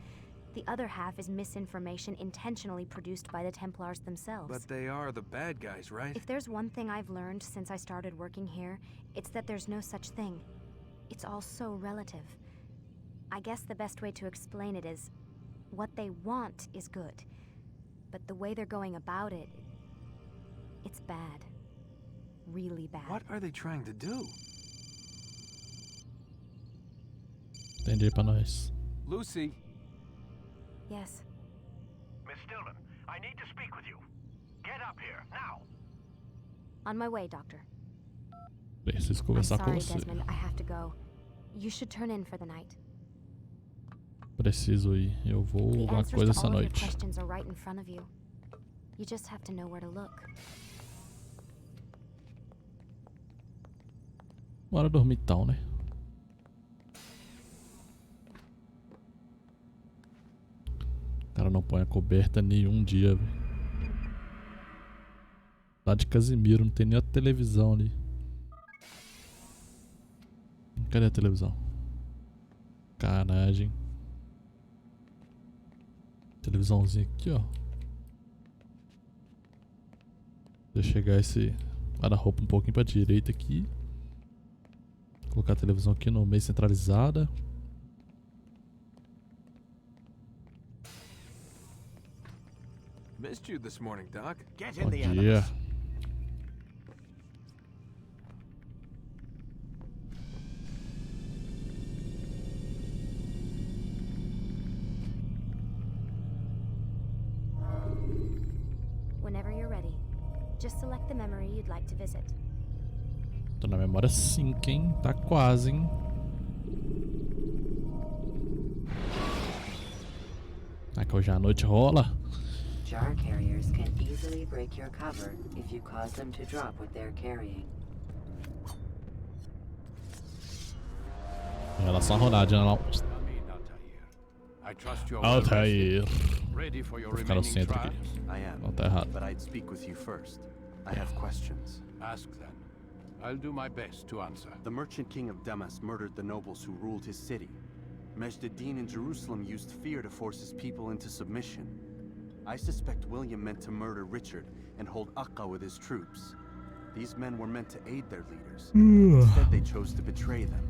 The other half is misinformation intentionally produced by the Templars themselves. But they are the bad guys, right? If there's one thing I've learned since I started working here, it's that there's no such thing. It's all so relative. I guess the best way to explain it is, what they want is good. But the way they're going about it, it's bad. Really bad. What are they trying to do? Entendi pra nós. Lucy. Yes. Miss Stillman, I need to speak with you. Get up here, now. On my way, Doctor. Preciso I'm conversar com sorry, você. Desmond. I have to go. You should turn in for the night. Preciso ir. Eu vou The alguma answers coisa to essa all of your noite. questions are right in front of you. You just have to know where to look. Bora dormir então, né? O cara não põe a coberta nenhum dia, velho. Lá de Casimiro, não tem nem a televisão ali. Cadê a televisão? Caragem. Televisãozinha aqui, ó. Deixa eu chegar esse guarda-roupa um pouquinho pra direita aqui. Colocar a televisão aqui no meio centralizada. Missed you this morning, Doc. Get Bom dia. Whenever you're ready, just select the memory you'd like to visit. Tô na memória 5, hein? Tá quase, hein? Será que hoje à noite rola? Jar carriers can easily break your cover if you cause them to drop what they're carrying. Em relação à rodadinha lá. I trust you're Altair. ready for your Vou ficar no remaining centro aqui. trials. I am. Não, tá errado. But I'd speak with you first. I have questions. Ask then. I'll do my best to answer. The merchant king of Damas murdered the nobles who ruled his city. Majd ad-Din in Jerusalem used fear to force his people into submission. I suspect William meant to murder Richard and hold Akka with his troops. These men were meant to aid their leaders. Instead, they chose to betray them.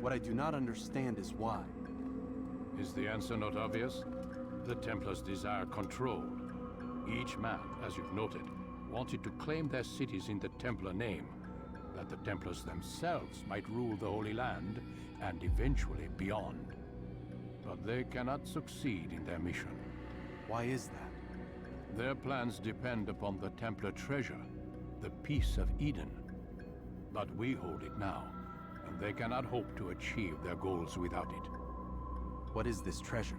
What I do not understand is why. Is the answer not obvious? The Templars desire control. Each man, as you've noted, wanted to claim their cities in the Templar name, that the Templars themselves might rule the Holy Land and eventually beyond. But they cannot succeed in their mission. Why is that? Their plans depend upon the Templar treasure, the Peace of Eden. But we hold it now, and they cannot hope to achieve their goals without it. What is this treasure?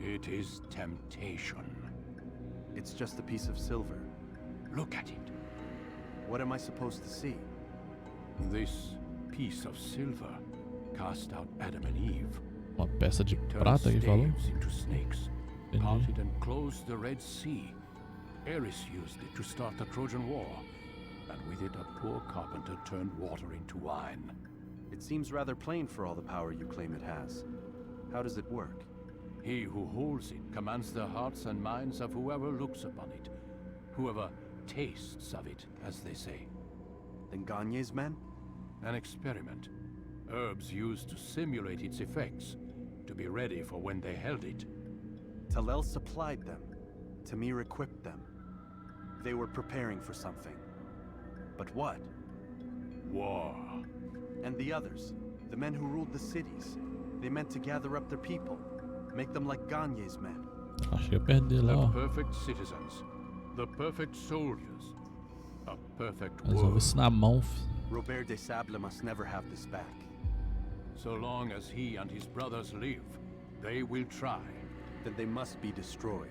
It is temptation. It's just a piece of silver. Look at it. What am I supposed to see? This piece of silver cast out Adam and Eve. Uma peça de Turned prata que falou. staves into snakes, parted and closed the Red Sea. Ares used it to start the Trojan War, and with it a poor carpenter turned water into wine. It seems rather plain for all the power you claim it has. How does it work? He who holds it commands the hearts and minds of whoever looks upon it, whoever tastes of it, as they say. Then Gagne's men? An experiment. Herbs used to simulate its effects, to be ready for when they held it. Talel supplied them. Tamir equipped them. They were preparing for something. But what? War. And the others, the men who ruled the cities, they meant to gather up their people, make them like Gagne's men. Acho que eu perdi lá, The ó. perfect citizens, the perfect soldiers, a perfect Resolve world. isso na mão, Robert de Sable must never have this back. So long as he and his brothers live, they will try. Then they must be destroyed.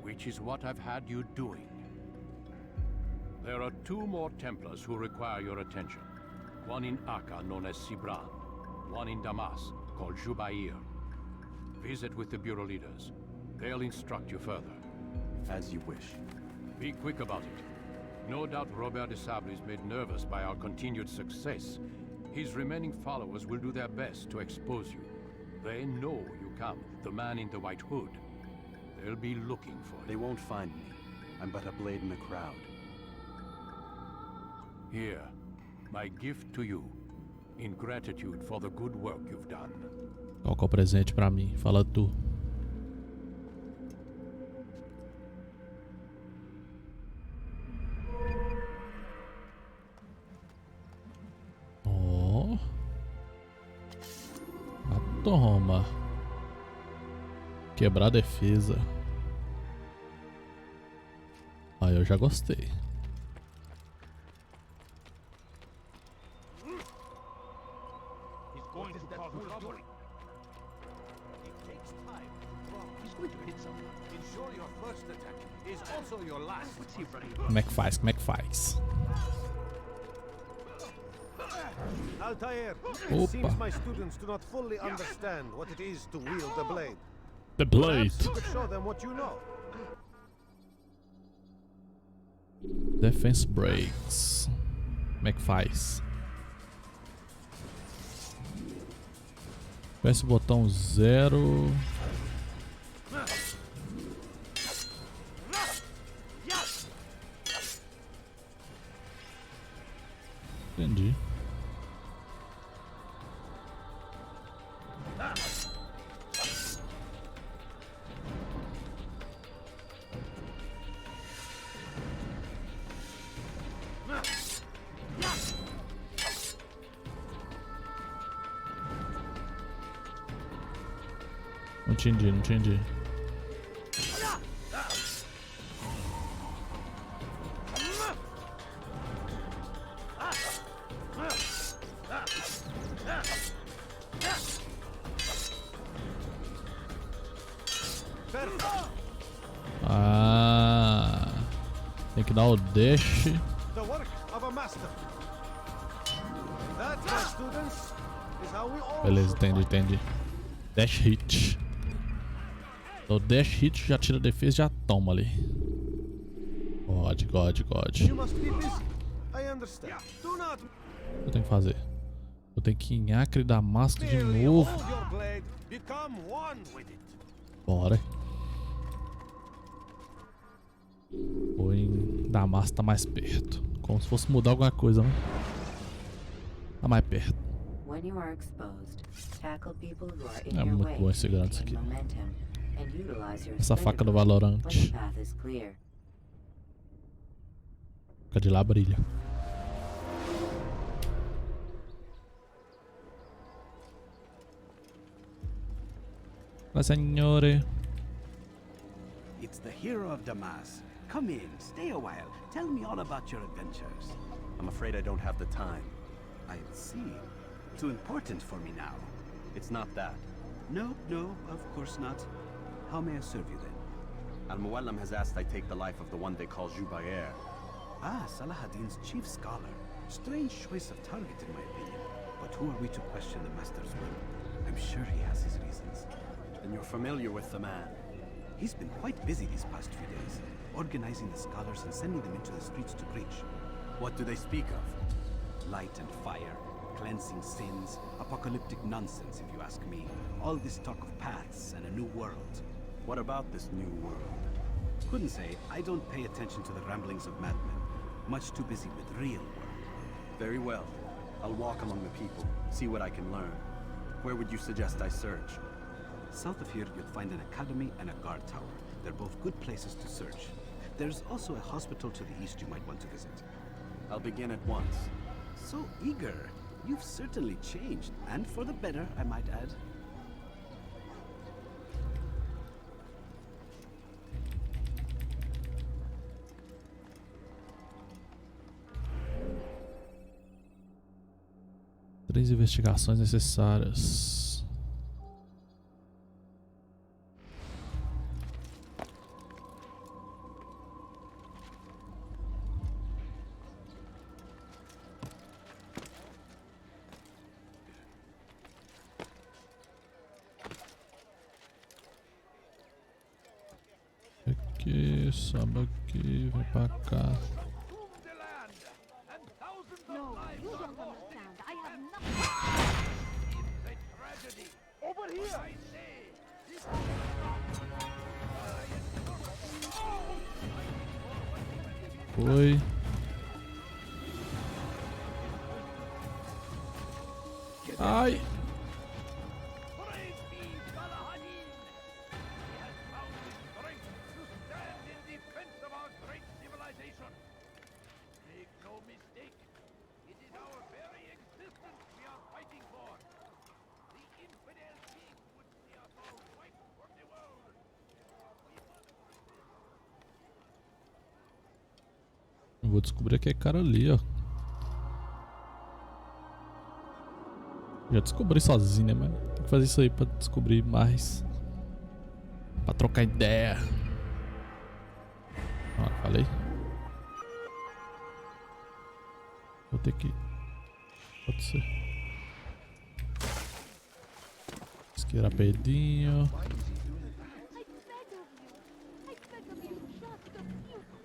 Which is what I've had you doing. There are two more Templars who require your attention. One in Akka, known as Sibran. One in Damas, called Jubair. Visit with the Bureau leaders. They'll instruct you further. As you wish. Be quick about it. No doubt Robert de Sable is made nervous by our continued success. His remaining followers will do their best to expose you. They know you come, the man in the white hood. They'll be looking for you. They won't find me. I'm but a blade in the crowd. Here, my gift to you, in gratitude for the good work you've done. Qual que é o presente pra mim? Fala tu. Ó. Toma. Quebrar a defesa. Aí eu já gostei. He's going to cause trouble. It takes time to drop. He's going to hit someone. Ensure your first attack is also your last. What's he running? Como é que faz? Como é que faz? Altair, Opa. it seems my students do not fully understand what it is to wield the blade. The blade. Perhaps you could show them what you know. Defense breaks. Como é que faz? Aperta o botão 0. Entendi. Não entendi, não entendi. Ah, tem que dar o dash. The work of a master. That, my students, is how we all Beleza, entendi. Dash hit. O dash hit já tira a defesa e já toma ali. God. You must be busy. I understand. Do not O que eu tenho que fazer? Eu tenho que ir em Acre da Máscara de merely novo. hold your blade, become one with it. Bora. Damas tá mais perto. Como se fosse mudar alguma coisa, né? Tá mais perto. When you are exposed, tackle people who are in É your muito way bom esse to Grants maintain aqui. momentum and utilize your Essa faca do sprint ability when Valorant. the path is clear. Fica de lá, brilha. La signore. It's the hero of Damas. Come in, stay a while. Tell me all about your adventures. I'm afraid I don't have the time. I see. Too important for me now. It's not that. No, of course not. How may I serve you then? Al-Muallam has asked I take the life of the one they call Jubair. Ah, Salahadin's chief scholar. Strange choice of target in my opinion. But who are we to question the master's will? I'm sure he has his reasons. Then you're familiar with the man. He's been quite busy these past few days, organizing the scholars and sending them into the streets to preach. What do they speak of? Light and fire, cleansing sins, apocalyptic nonsense if you ask me. All this talk of paths and a new world. What about this new world? Couldn't say. I don't pay attention to the ramblings of madmen. Much too busy with real world. Very well. I'll walk among the people, see what I can learn. Where would you suggest I search? South of here, you'll find an academy and a guard tower. They're both good places to search. There's also a hospital to the east you might want to visit. I'll begin at once. So eager. You've certainly changed, and for the better, I might add. Três investigações necessárias. Aqui, sobe aqui, vem pra cá. No, you don't understand. I have nothing. It's a tragedy. Over here! I say! Foi. Ai. Vou descobrir aquele cara ali, ó. Já descobri sozinho, né, mano? Tem que fazer isso aí pra descobrir mais. Pra trocar ideia. Ó, falei. Vou ter que... Pode ser. Isqueira pedinho.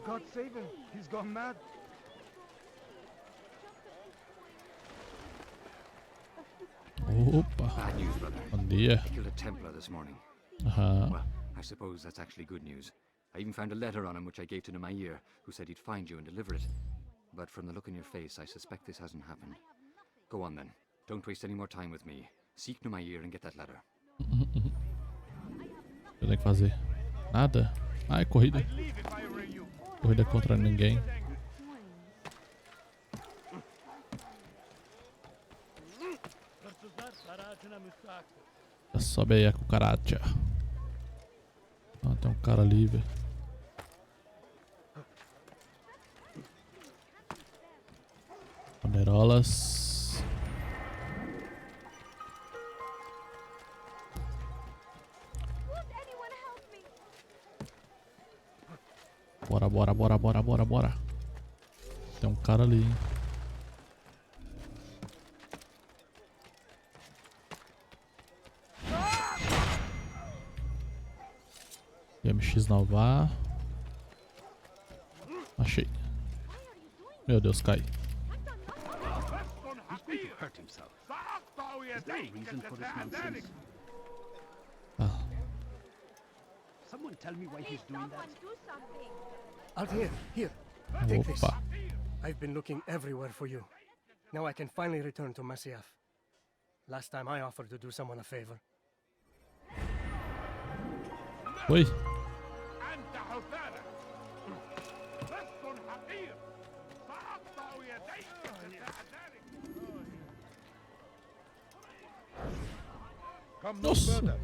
God save him. He's gone mad. Opa. Bad news, brother. Bom dia. I killed a Templar this morning. Well, I suppose that's actually good news. I even found a letter on him which I gave to Nemair, who said he'd find you and deliver it. But from the look in your face, I suspect this hasn't happened. Go on then. Don't waste any more time with me. Seek Nemair and get that letter. O que eu tenho que fazer? Nada? Ah, é corrida. Corrida contra ninguém. Já sobe aí a cucaracha. Ah, tem um cara ali, velho. Bandeirolas. Bora, bora, bora, bora, bora, bora. Tem um cara ali, hein? MX Nova. Achei. Meu Deus, cai. Ah. Someone tell me why he's doing that. Do something. Out here, here. Take this. Opa. I've been looking everywhere for you. Now I can finally return to Masyaf. Last time I offered to do someone a favor. Oi. Come no Nossa. further.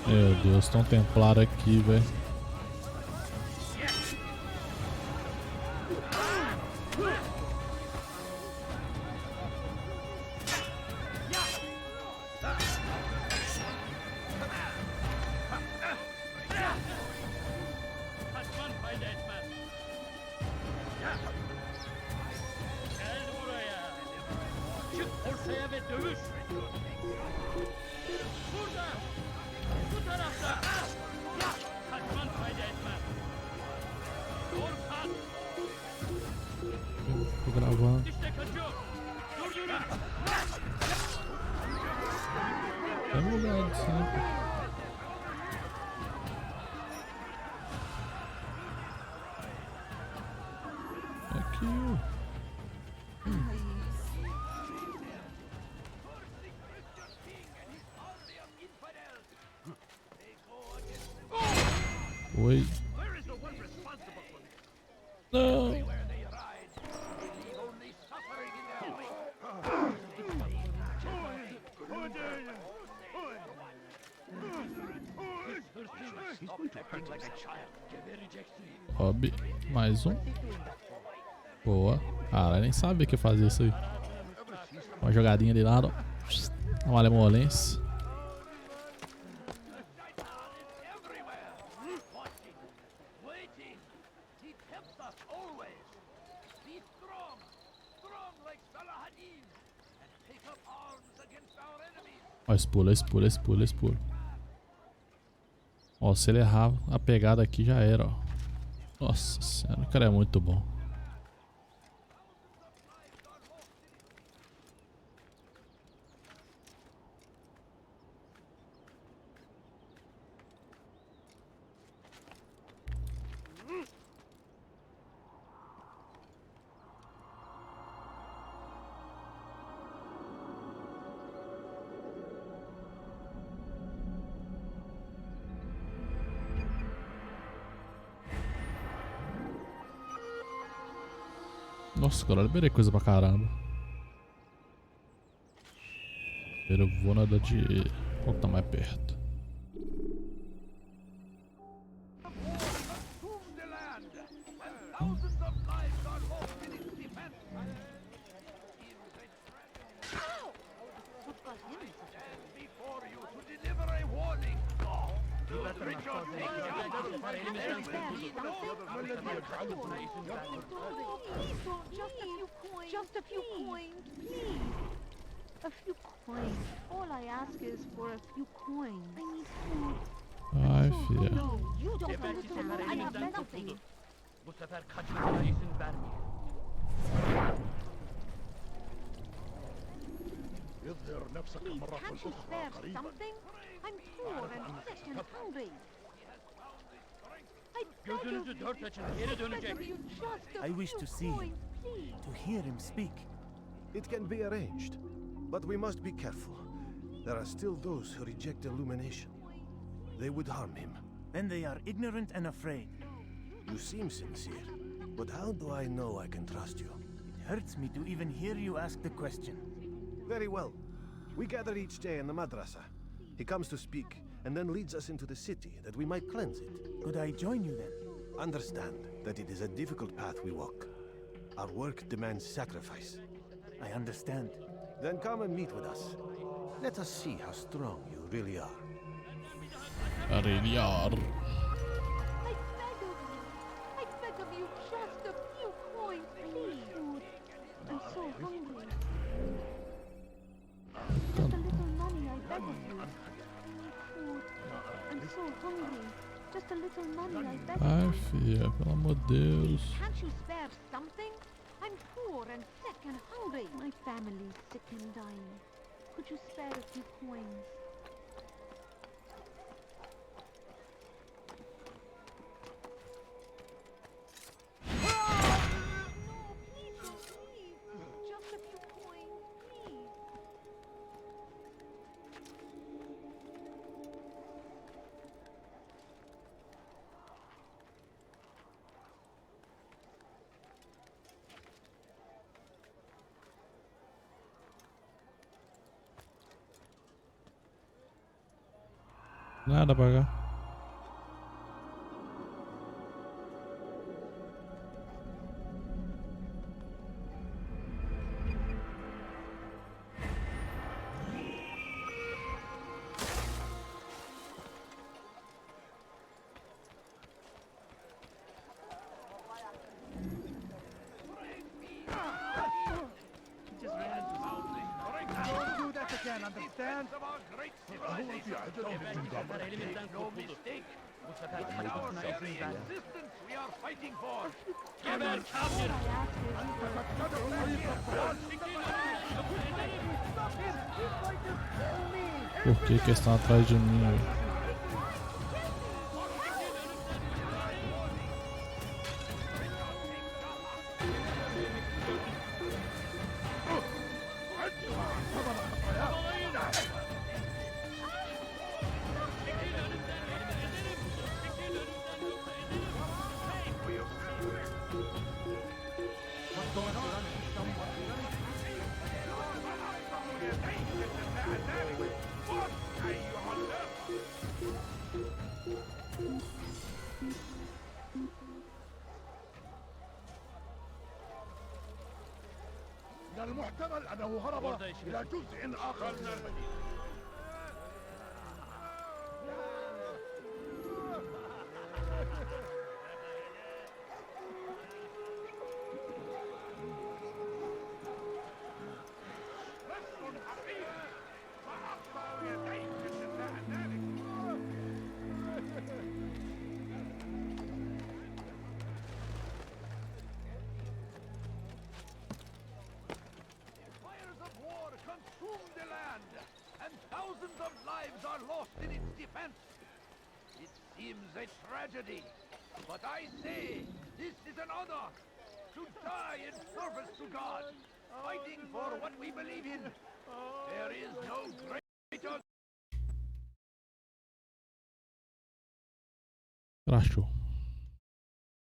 Meu Deus, tem um templário aqui, velho. Ortaya ve dövüş. Burada. Bu tarafta. Kaçman fayda etmez. Korkak. Tô gravando. İşte kaçıyor. Durdurun. É um lugar sempre. Aqui, ó. Oi. Não. Hobby, mais um. Boa. Cara, nem sabia que fazia isso aí. Uma jogadinha de lado. Uma malemolência. Ó, expula, expula, expula, expula. Ó, se ele errar a pegada aqui já era, ó. Nossa senhora, o cara é muito bom. Nossa, cara, eu liberei coisa pra caramba. Eu vou na da direita. Qual que tá mais perto? Just a few coins, please. A few coins. All I ask is for a few coins. I need food. Ai, filha. No, you don't understand. I have nothing. Bu sefer kaçmana izin vermeyin. Please, can't you spare something? I'm poor and sick and hungry. Gözünüzü dört açın, geri dönecek. I wish to see him, to hear him speak. It can be arranged, but we must be careful. There are still those who reject illumination. They would harm him. Then they are ignorant and afraid. You seem sincere, but how do I know I can trust you? It hurts me to even hear you ask the question. Very well. We gather each day in the madrasa. He comes to speak, and then leads us into the city, that we might cleanse it. Could I join you then? Understand that it is a difficult path we walk. Our work demands sacrifice. I understand. Then come and meet with us. Let us see how strong you really are. Really are. I beg of you, just a few coins, please. I'm so hungry. Just a little money, I beg of you. I need food. I'm so hungry. Just a little money, I beg Ai, of you. filha, pelo amor de Deus. Can't you spare something? I'm poor and sick and hungry. My family's sick and dying. Could you spare a few coins? No, please don't leave. Just a few coins, please. Nada pra cá. Don't do that again, understand? Of our great civilization. Make no mistake. It's our very existence we are fighting for. Por que estão atrás de mim? من المحتمل أنه هرب إلى جزء آخر من المدينة. Thousands of lives are lost in its defense. It seems a tragedy, but I say this is an honor to die in service to God, fighting for what we believe in. There is no greater. Crashou.